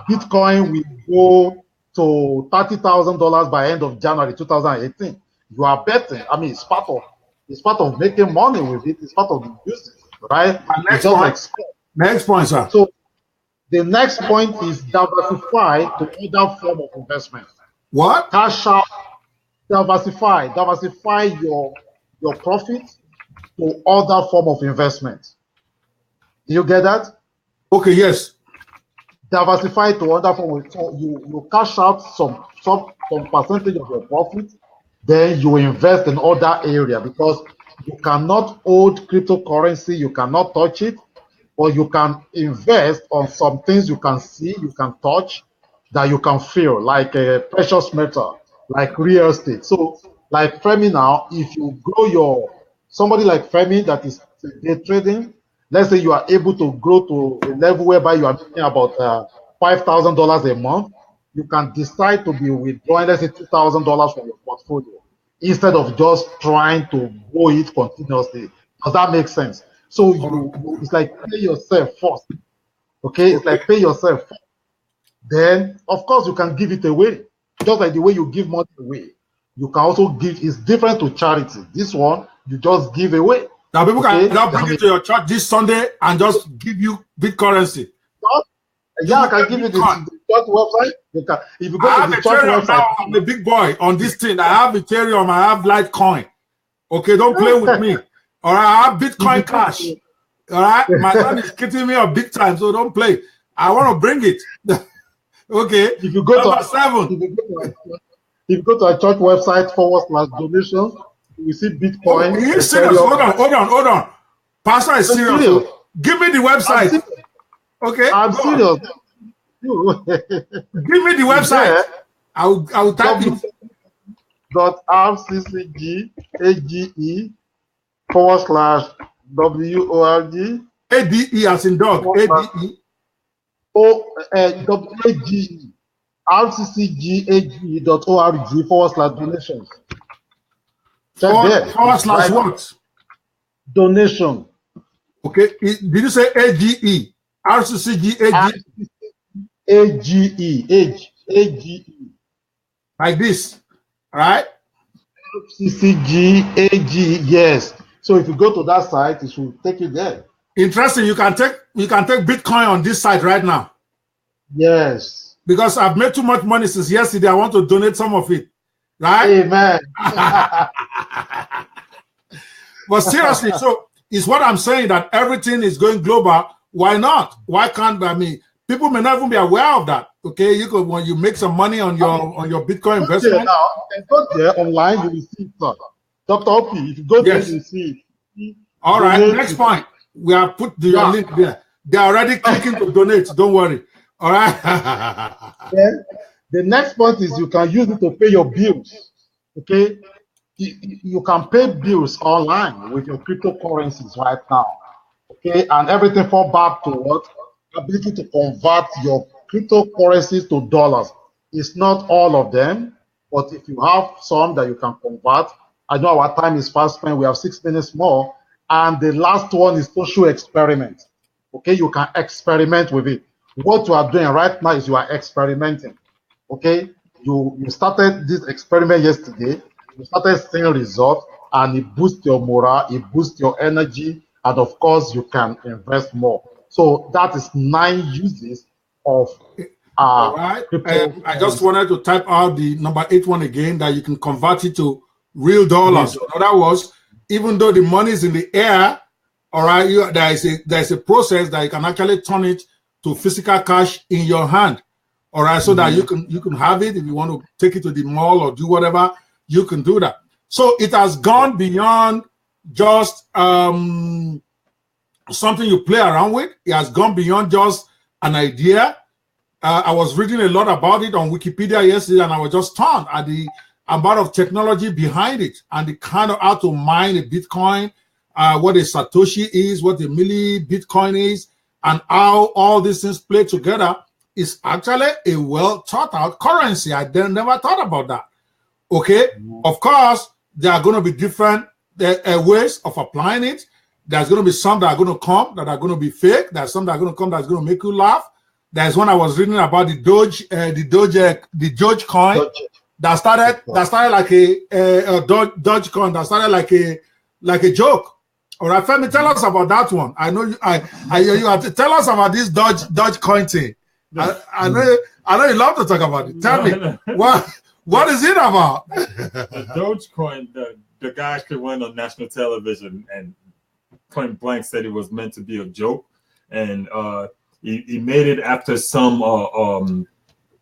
Bitcoin will go to $30,000 by end of January 2018. You are betting. I mean, it's part of making money with it. It's part of the business, right? Next point, sir. So the next point is diversify to other form of investment. What? Cash out. Diversify your profit to other form of investment. You get that? Okay, yes. Diversify to other form. So you cash out some percentage of your profit, then you invest in other area, because you cannot hold cryptocurrency, you cannot touch it, but you can invest on some things you can see, you can touch, that you can feel, like a precious metal, like real estate. So like Femi now, if you grow somebody like Femi that is day trading, let's say you are able to grow to a level whereby you are making about $5,000 a month, you can decide to be withdrawing, let's say $2,000 from your portfolio, instead of just trying to grow it continuously. Does that make sense? So it's like pay yourself first. Okay? It's like pay yourself first. Then, of course, you can give it away. Just like the way you give money away. You can also give, it's different to charity. This one, you just give away. Now, people can bring it to your church this Sunday and just give you Bitcoin. Yeah, I can give you the church website. If you go to the church website. Now, I'm a big boy on this thing. I have Ethereum, I have Litecoin. Okay, don't play with me. All right, I have Bitcoin Cash. All right, my son is kidding me up big time, so don't play. I want to bring it. Okay, if you go number 7. If you go to our church website /donations, you will see Bitcoin. Are you serious? Hold on. Pastor is serious. Give me the website. Okay, I'm serious. Give me the website. Yeah. I will type it. .rccg.age/WORG. ADE as in dog. ADE. WAGE. rccgag.org/donations. /what? Donation. Okay. Did you say AGE? RCCG AGE. Like this, right? RCCGAG, yes. So if you go to that site, it should take you there. Interesting. You can take Bitcoin on this site right now. Yes. Because I've made too much money since yesterday. I want to donate some of it. Right? Amen. But seriously, so is what I'm saying, that everything is going global. Why not? Why can't, I mean, people may not even be aware of that. Okay, you could, when you make some money on your Bitcoin investment. Now, go there online, you will see it. Dr. Opie, if you go there, you will see it. All right, next point. We have put your link there. They're already clicking to donate. Don't worry. All right. Then the next point is you can use it to pay your bills. Okay, you can pay bills online with your cryptocurrencies right now. Okay, and everything fall back to what? Ability to convert your cryptocurrencies to dollars. It's not all of them, but if you have some that you can convert, I know our time is fast spent. We have 6 minutes more. And the last one is social experiment. Okay, you can experiment with it. What you are doing right now is you are experimenting. Okay, you started this experiment yesterday. You started seeing results, and it boosts your morale, it boosts your energy, and of course, you can invest more. So that is 9 uses of all right. I just wanted to type out the number 8 one again, that you can convert it to real dollars. In other words, even though the money is in the air, all right, there is a process that you can actually turn it to physical cash in your hand. All right, so that you can have it. If you want to take it to the mall or do whatever, you can do that. So it has gone beyond just something you play around with. It has gone beyond just an idea. I was reading a lot about it on Wikipedia yesterday, and I was just stunned at the amount of technology behind it and the kind of how to mine a Bitcoin, what a Satoshi is, what a milli Bitcoin is, and how all these things play together is actually a well thought out currency. I never thought about that. Okay, of course, there are going to be different ways of applying it. There's going to be some that are going to come that are going to be fake. There's some that are going to come that's going to make you laugh. There's one I was reading about the Doge coin that started like a Doge coin that started like a joke. All right, Femi, tell us about that one. I know you have to tell us about this Doge coin thing. I know you love to talk about it. Tell me what is it about? The Dogecoin, the guy actually went on national television and point blank said it was meant to be a joke, and he made it after some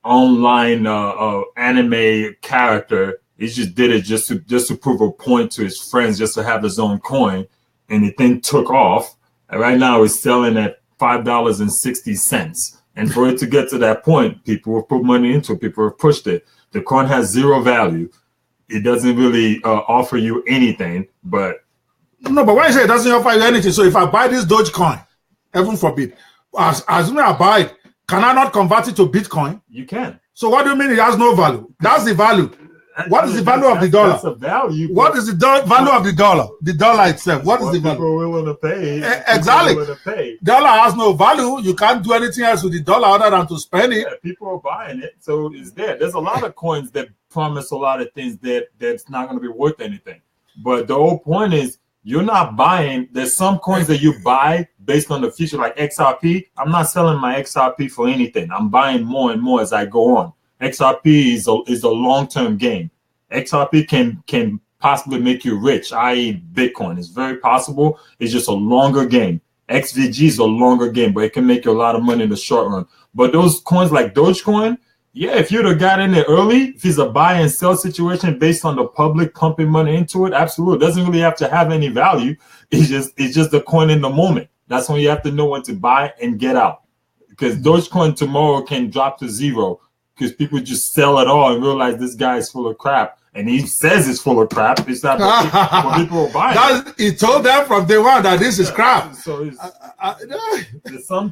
online anime character. He just did it just to prove a point to his friends, just to have his own coin, and the thing took off. And right now it's selling at $5.60. And for it to get to that point, people will put money into it. People have pushed it. The coin has zero value. It doesn't really offer you anything. But no, but when you say it doesn't offer you anything, so if I buy this Dogecoin, heaven forbid, as soon as I buy it, can I not convert it to Bitcoin? You can. So what do you mean it has no value? That's the value. What is the value of the dollar? That's a value. What is the value of the dollar? The dollar itself. What is the value? People are willing to pay. Exactly. Willing to pay. Dollar has no value. You can't do anything else with the dollar other than to spend it. Yeah, people are buying it, so it's there. There's a lot of coins that promise a lot of things that's not going to be worth anything. But the whole point is you're not buying. There's some coins that you buy based on the future, like XRP. I'm not selling my XRP for anything. I'm buying more and more as I go on. XRP is a long-term game. XRP can possibly make you rich, i.e. Bitcoin. It's very possible. It's just a longer game. XVG is a longer game, but it can make you a lot of money in the short run. But those coins like Dogecoin, yeah, if you'd have got in there early, if it's a buy and sell situation based on the public pumping money into it, absolutely. It doesn't really have to have any value. It's just the coin in the moment. That's when you have to know when to buy and get out. Because Dogecoin tomorrow can drop to zero because people just sell it all and realize this guy is full of crap. And he says it's full of crap. It's not what people are buying. He told them from day one that this is crap. So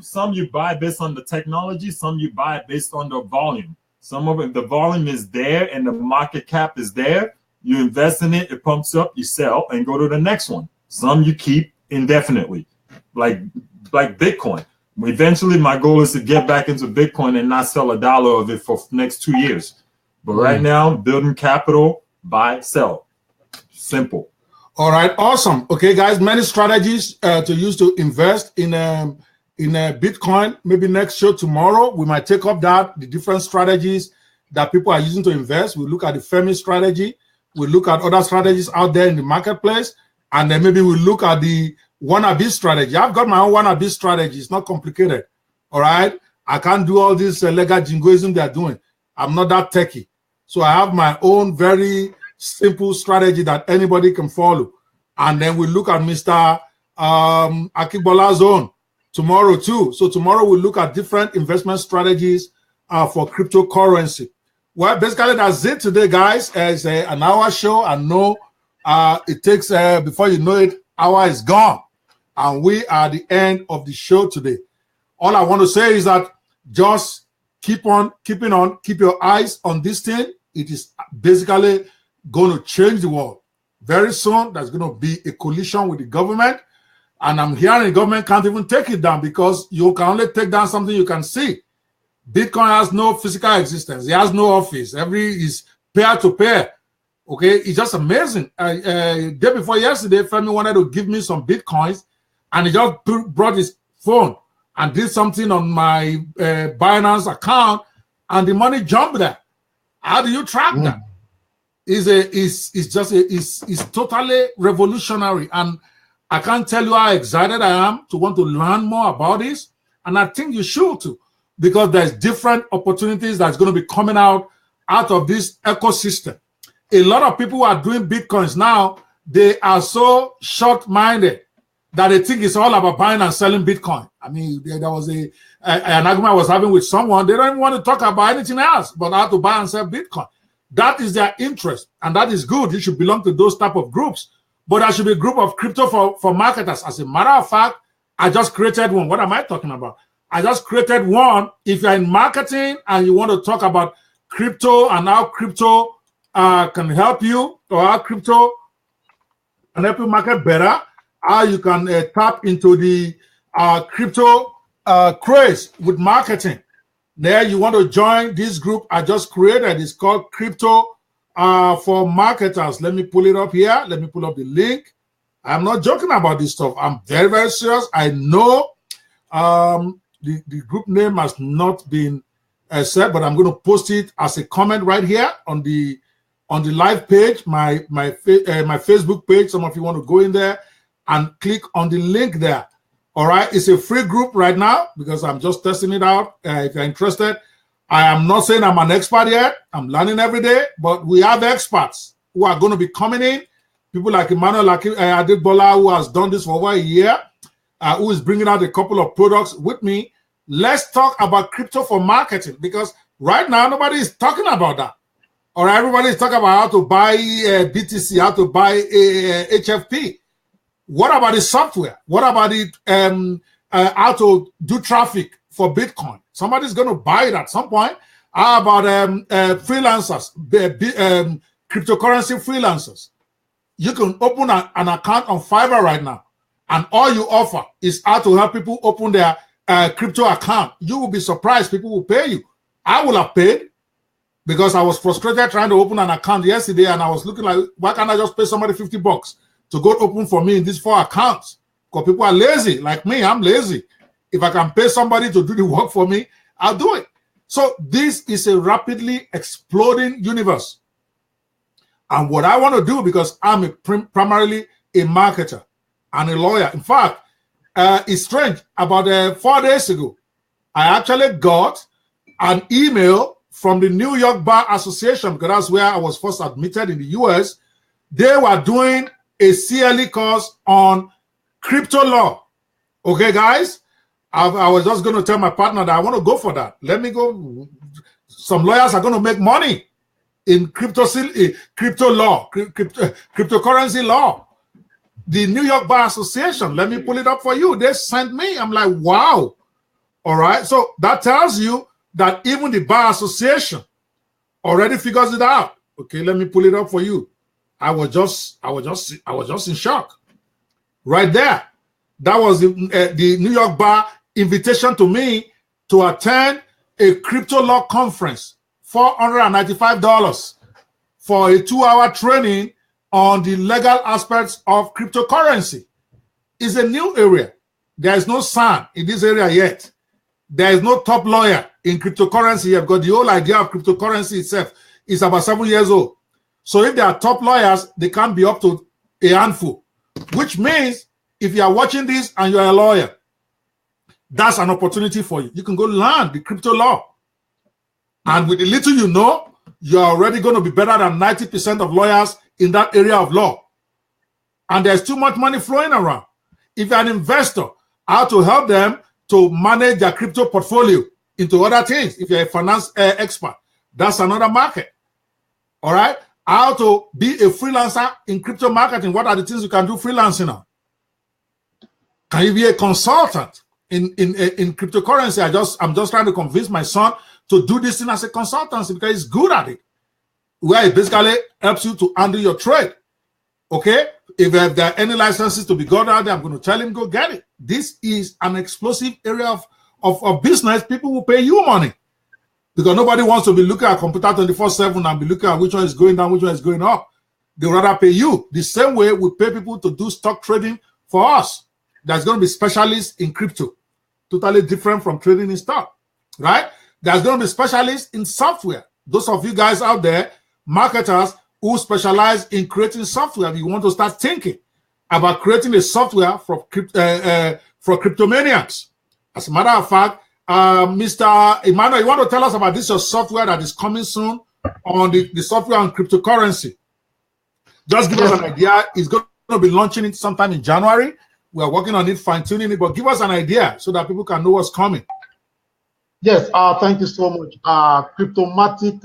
some you buy based on the technology, some you buy based on the volume. Some of it, the volume is there and the market cap is there. You invest in it, it pumps up, you sell and go to the next one. Some you keep indefinitely, like Bitcoin. Eventually, my goal is to get back into Bitcoin and not sell $1 of it for the next 2 years. But right now, building capital, buy, sell. Simple. All right, awesome. Okay, guys, many strategies to use to invest in Bitcoin. Maybe next show tomorrow, we might take up the different strategies that people are using to invest. We look at the Femi strategy. We look at other strategies out there in the marketplace. And then maybe we look at the wannabe strategy. I've got my own wannabe strategy. It's not complicated. All right? I can't do all this legal jingoism they're doing. I'm not that techie. So I have my own very simple strategy that anybody can follow. And then we look at Mr. Akibola's own tomorrow too. So tomorrow we'll look at different investment strategies for cryptocurrency. Well, basically that's it today, guys. It's an hour show. I know it takes, before you know it, hour is gone. And we are at the end of the show today. All I want to say is that just keep your eyes on this thing. It is basically going to change the world. Very soon, there's going to be a collision with the government. And I'm hearing the government can't even take it down because you can only take down something you can see. Bitcoin has no physical existence. It has no office. Is peer-to-peer. Okay, it's just amazing. Day before yesterday, Femi wanted to give me some Bitcoins, and he just brought his phone and did something on my Binance account, and the money jumped there. How do you track that? It's totally revolutionary, and I can't tell you how excited I am to want to learn more about this, and I think you should too. because there's different opportunities that's going to be coming out of this ecosystem. A lot of people who are doing Bitcoins now, they are so short-minded that they think it's all about buying and selling Bitcoin. I mean, there was an argument I was having with someone. They don't even want to talk about anything else but how to buy and sell Bitcoin. That is their interest, and that is good. You should belong to those type of groups. But there should be a group of crypto for marketers. As a matter of fact, I just created one. What am I talking about? I just created one. If you're in marketing and you want to talk about crypto and how crypto can help you, or how crypto can help you market better, how you can tap into the crypto craze with marketing. There, you want to join this group I just created. It's called Crypto for Marketers. Let me pull it up here. Let me pull up the link. I'm not joking about this stuff. I'm very, very serious. I know the group name has not been said, but I'm going to post it as a comment right here on the live page, my Facebook page. Some of you want to go in there and click on the link there. All right, it's a free group right now because I'm just testing it out. If you're interested, I am not saying I'm an expert yet. I'm learning every day, but we have experts who are going to be coming in. People like Emmanuel Adebola, who has done this for over a year, who is bringing out a couple of products with me. Let's talk about crypto for marketing, because right now nobody is talking about that. Or everybody is talking about how to buy BTC, how to buy HFP. What about the software? What about the how to do traffic for Bitcoin? Somebody's going to buy it at some point. How about freelancers, cryptocurrency freelancers? You can open an account on Fiverr right now, and all you offer is how to help people open their crypto account. You will be surprised. People will pay you. I will have paid, because I was frustrated trying to open an account yesterday, and I was looking like, why can't I just pay somebody $50 to go open for me in these 4 accounts? Because people are lazy. Like me, I'm lazy. If I can pay somebody to do the work for me, I'll do it. So this is a rapidly exploding universe. And what I want to do, because I'm primarily a marketer and a lawyer. In fact, it's strange. About 4 days ago, I actually got an email from the New York Bar Association, because that's where I was first admitted in the US. They were doing a CLE course on crypto law. Okay, guys? I was just going to tell my partner that I want to go for that. Let me go. Some lawyers are going to make money in crypto law, cryptocurrency law. The New York Bar Association, let me pull it up for you. They sent me. I'm like, wow. All right. So that tells you that even the Bar Association already figures it out. Okay, let me pull it up for you. I was just in shock. Right there. That was the New York Bar invitation to me to attend a crypto law conference, $495 for a 2-hour training on the legal aspects of cryptocurrency. It's a new area. There is no SAN in this area yet. There is no top lawyer in cryptocurrency yet, because the whole idea of cryptocurrency itself is about 7 years old. So if there are top lawyers, they can be up to a handful, which means if you are watching this and you're a lawyer, that's an opportunity for you. You can go learn the crypto law. And with the little you know, you're already going to be better than 90% of lawyers in that area of law. And there's too much money flowing around. If you're an investor, how to help them to manage their crypto portfolio into other things. If you're a finance expert, that's another market. All right? How to be a freelancer in crypto marketing. What are the things you can do freelancing on? Can you be a consultant in cryptocurrency? I'm just trying to convince my son to do this thing as a consultancy because he's good at it, where it basically helps you to handle your trade. Okay? If there are any licenses to be got out there, I'm going to tell him, go get it. This is an explosive area of business. People will pay you money because nobody wants to be looking at computer 24/7 and be looking at which one is going down, which one is going up. They would rather pay you. The same way we pay people to do stock trading for us. There's going to be specialists in crypto, totally different from trading in stock, right? There's going to be specialists in software. Those of you guys out there, marketers who specialize in creating software, you want to start thinking about creating a software for cryptomaniacs. As a matter of fact, Mr. Emmanuel, you want to tell us about this your software that is coming soon on the software on cryptocurrency? Just give us an idea. It's going to be launching it sometime in January. We are working on it, fine-tuning it, but give us an idea so that people can know what's coming. Yes, thank you so much. Cryptomatic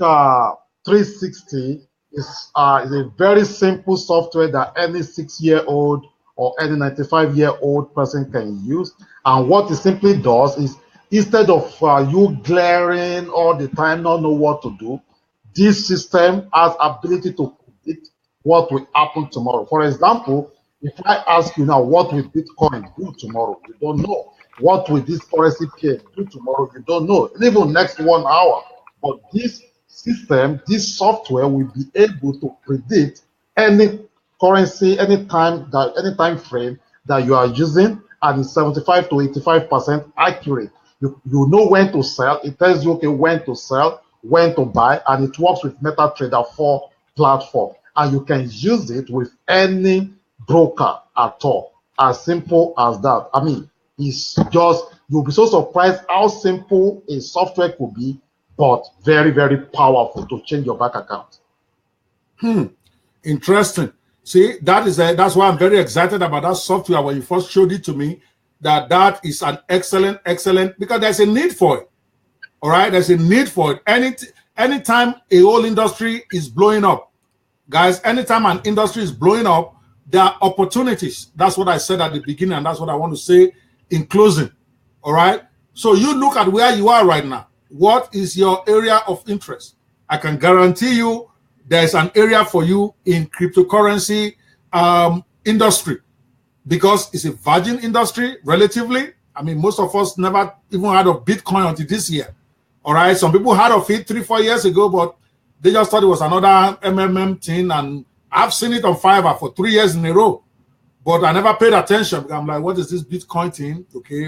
360 is a very simple software that any 6-year-old or any 95-year-old person can use. And what it simply does is, instead of you glaring all the time, not know what to do, this system has ability to predict what will happen tomorrow. For example, if I ask you now, what will Bitcoin do tomorrow? You don't know. What will this currency pair do tomorrow? You don't know. Even next 1 hour. But this system, this software will be able to predict any currency, any time frame that you are using, and it's 75 to 85% accurate. You know when to sell. It tells you, okay, when to sell, when to buy, and it works with MetaTrader 4 platform. And you can use it with any broker at all. As simple as that. I mean, it's just, you'll be so surprised how simple a software could be, but very, very powerful to change your bank account. Interesting. See, that's why I'm very excited about that software. When you first showed it to me, that is an excellent, because there's a need for it. All right, there's a need for it. Anytime a whole industry is blowing up, guys, anytime an industry is blowing up, there are opportunities. That's what I said at the beginning, and that's what I want to say in closing. All right. So you look at where you are right now. What is your area of interest? I can guarantee you there's an area for you in cryptocurrency industry, because it's a virgin industry relatively. I mean, most of us never even heard of Bitcoin until this year. All right. Some people heard of it 3-4 years ago, but they just thought it was another MMM thing. And I've seen it on Fiverr for 3 years in a row. But I never paid attention because I'm like, what is this Bitcoin thing? Okay,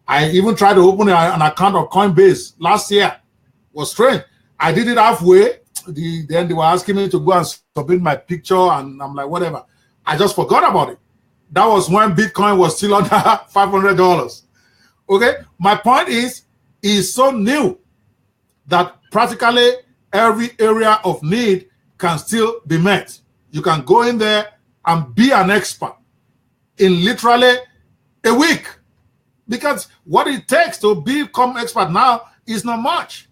I even tried to open an account of Coinbase last year. It was strange. I did it halfway. Then they were asking me to go and submit my picture, and I'm like, whatever. I just forgot about it. That was when Bitcoin was still under $500. Okay, my point is, it's so new that practically every area of need can still be met. You can go in there and be an expert in literally a week, because what it takes to become expert now is not much.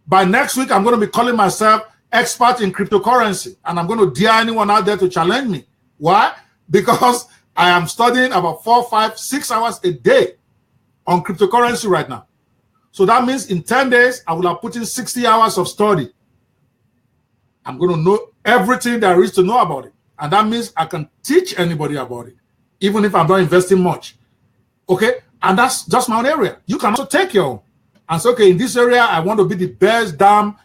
By next week, I'm going to be calling myself expert in cryptocurrency, and I'm going to dare anyone out there to challenge me. Why? Because I am studying about 4, 5, 6 hours a day on cryptocurrency right now. So that means in 10 days, I will have put in 60 hours of study. I'm going to know everything there is to know about it. And that means I can teach anybody about it, even if I'm not investing much. Okay? And that's just my own area. You can also take your own. And say, okay, in this area, I want to be the best damn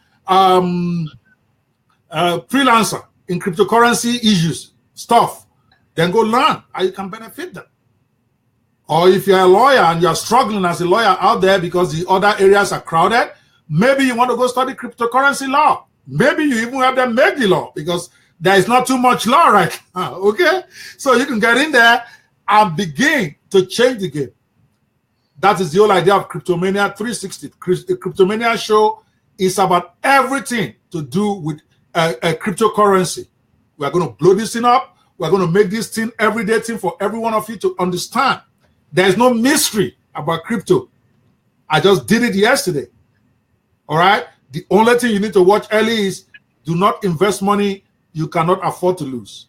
freelancer in cryptocurrency issues, stuff. Then go learn how you can benefit them. Or if you're a lawyer and you're struggling as a lawyer out there because the other areas are crowded, maybe you want to go study cryptocurrency law. Maybe you even have them make the law, because there is not too much law right now, okay? So you can get in there and begin to change the game. That is the whole idea of Cryptomania 360. The Cryptomania show is about everything to do with a cryptocurrency. We are going to blow this thing up. We're going to make this thing everyday thing for every one of you to understand. There's no mystery about crypto. I just did it yesterday. All right? The only thing you need to watch early is, do not invest money you cannot afford to lose.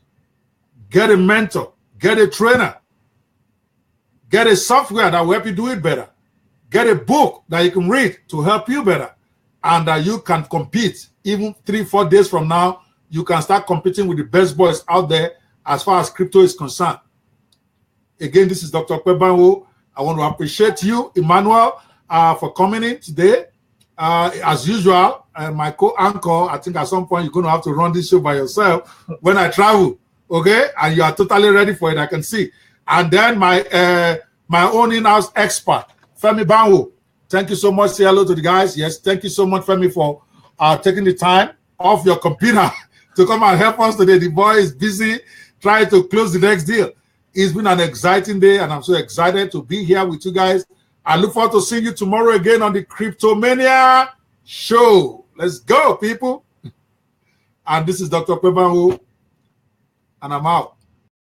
Get a mentor. Get a trainer. Get a software that will help you do it better. Get a book that you can read to help you better. And that you can compete. Even 3-4 days from now, you can start competing with the best boys out there as far as crypto is concerned. Again, this is Dr. Kwebanwo. I want to appreciate you, Emmanuel, for coming in today. As usual, my co-anchor, I think at some point you're going to have to run this show by yourself when I travel, okay? And you are totally ready for it, I can see. And then my own in-house expert, Femi Banwo. Thank you so much. Say hello to the guys. Yes, thank you so much, Femi, for taking the time off your computer to come and help us today. The boy is busy trying to close the next deal. It's been an exciting day, and I'm so excited to be here with you guys I look forward to seeing you tomorrow again on the Cryptomania show. Let's go, people. And this is Dr. Kwebanwu, and I'm out.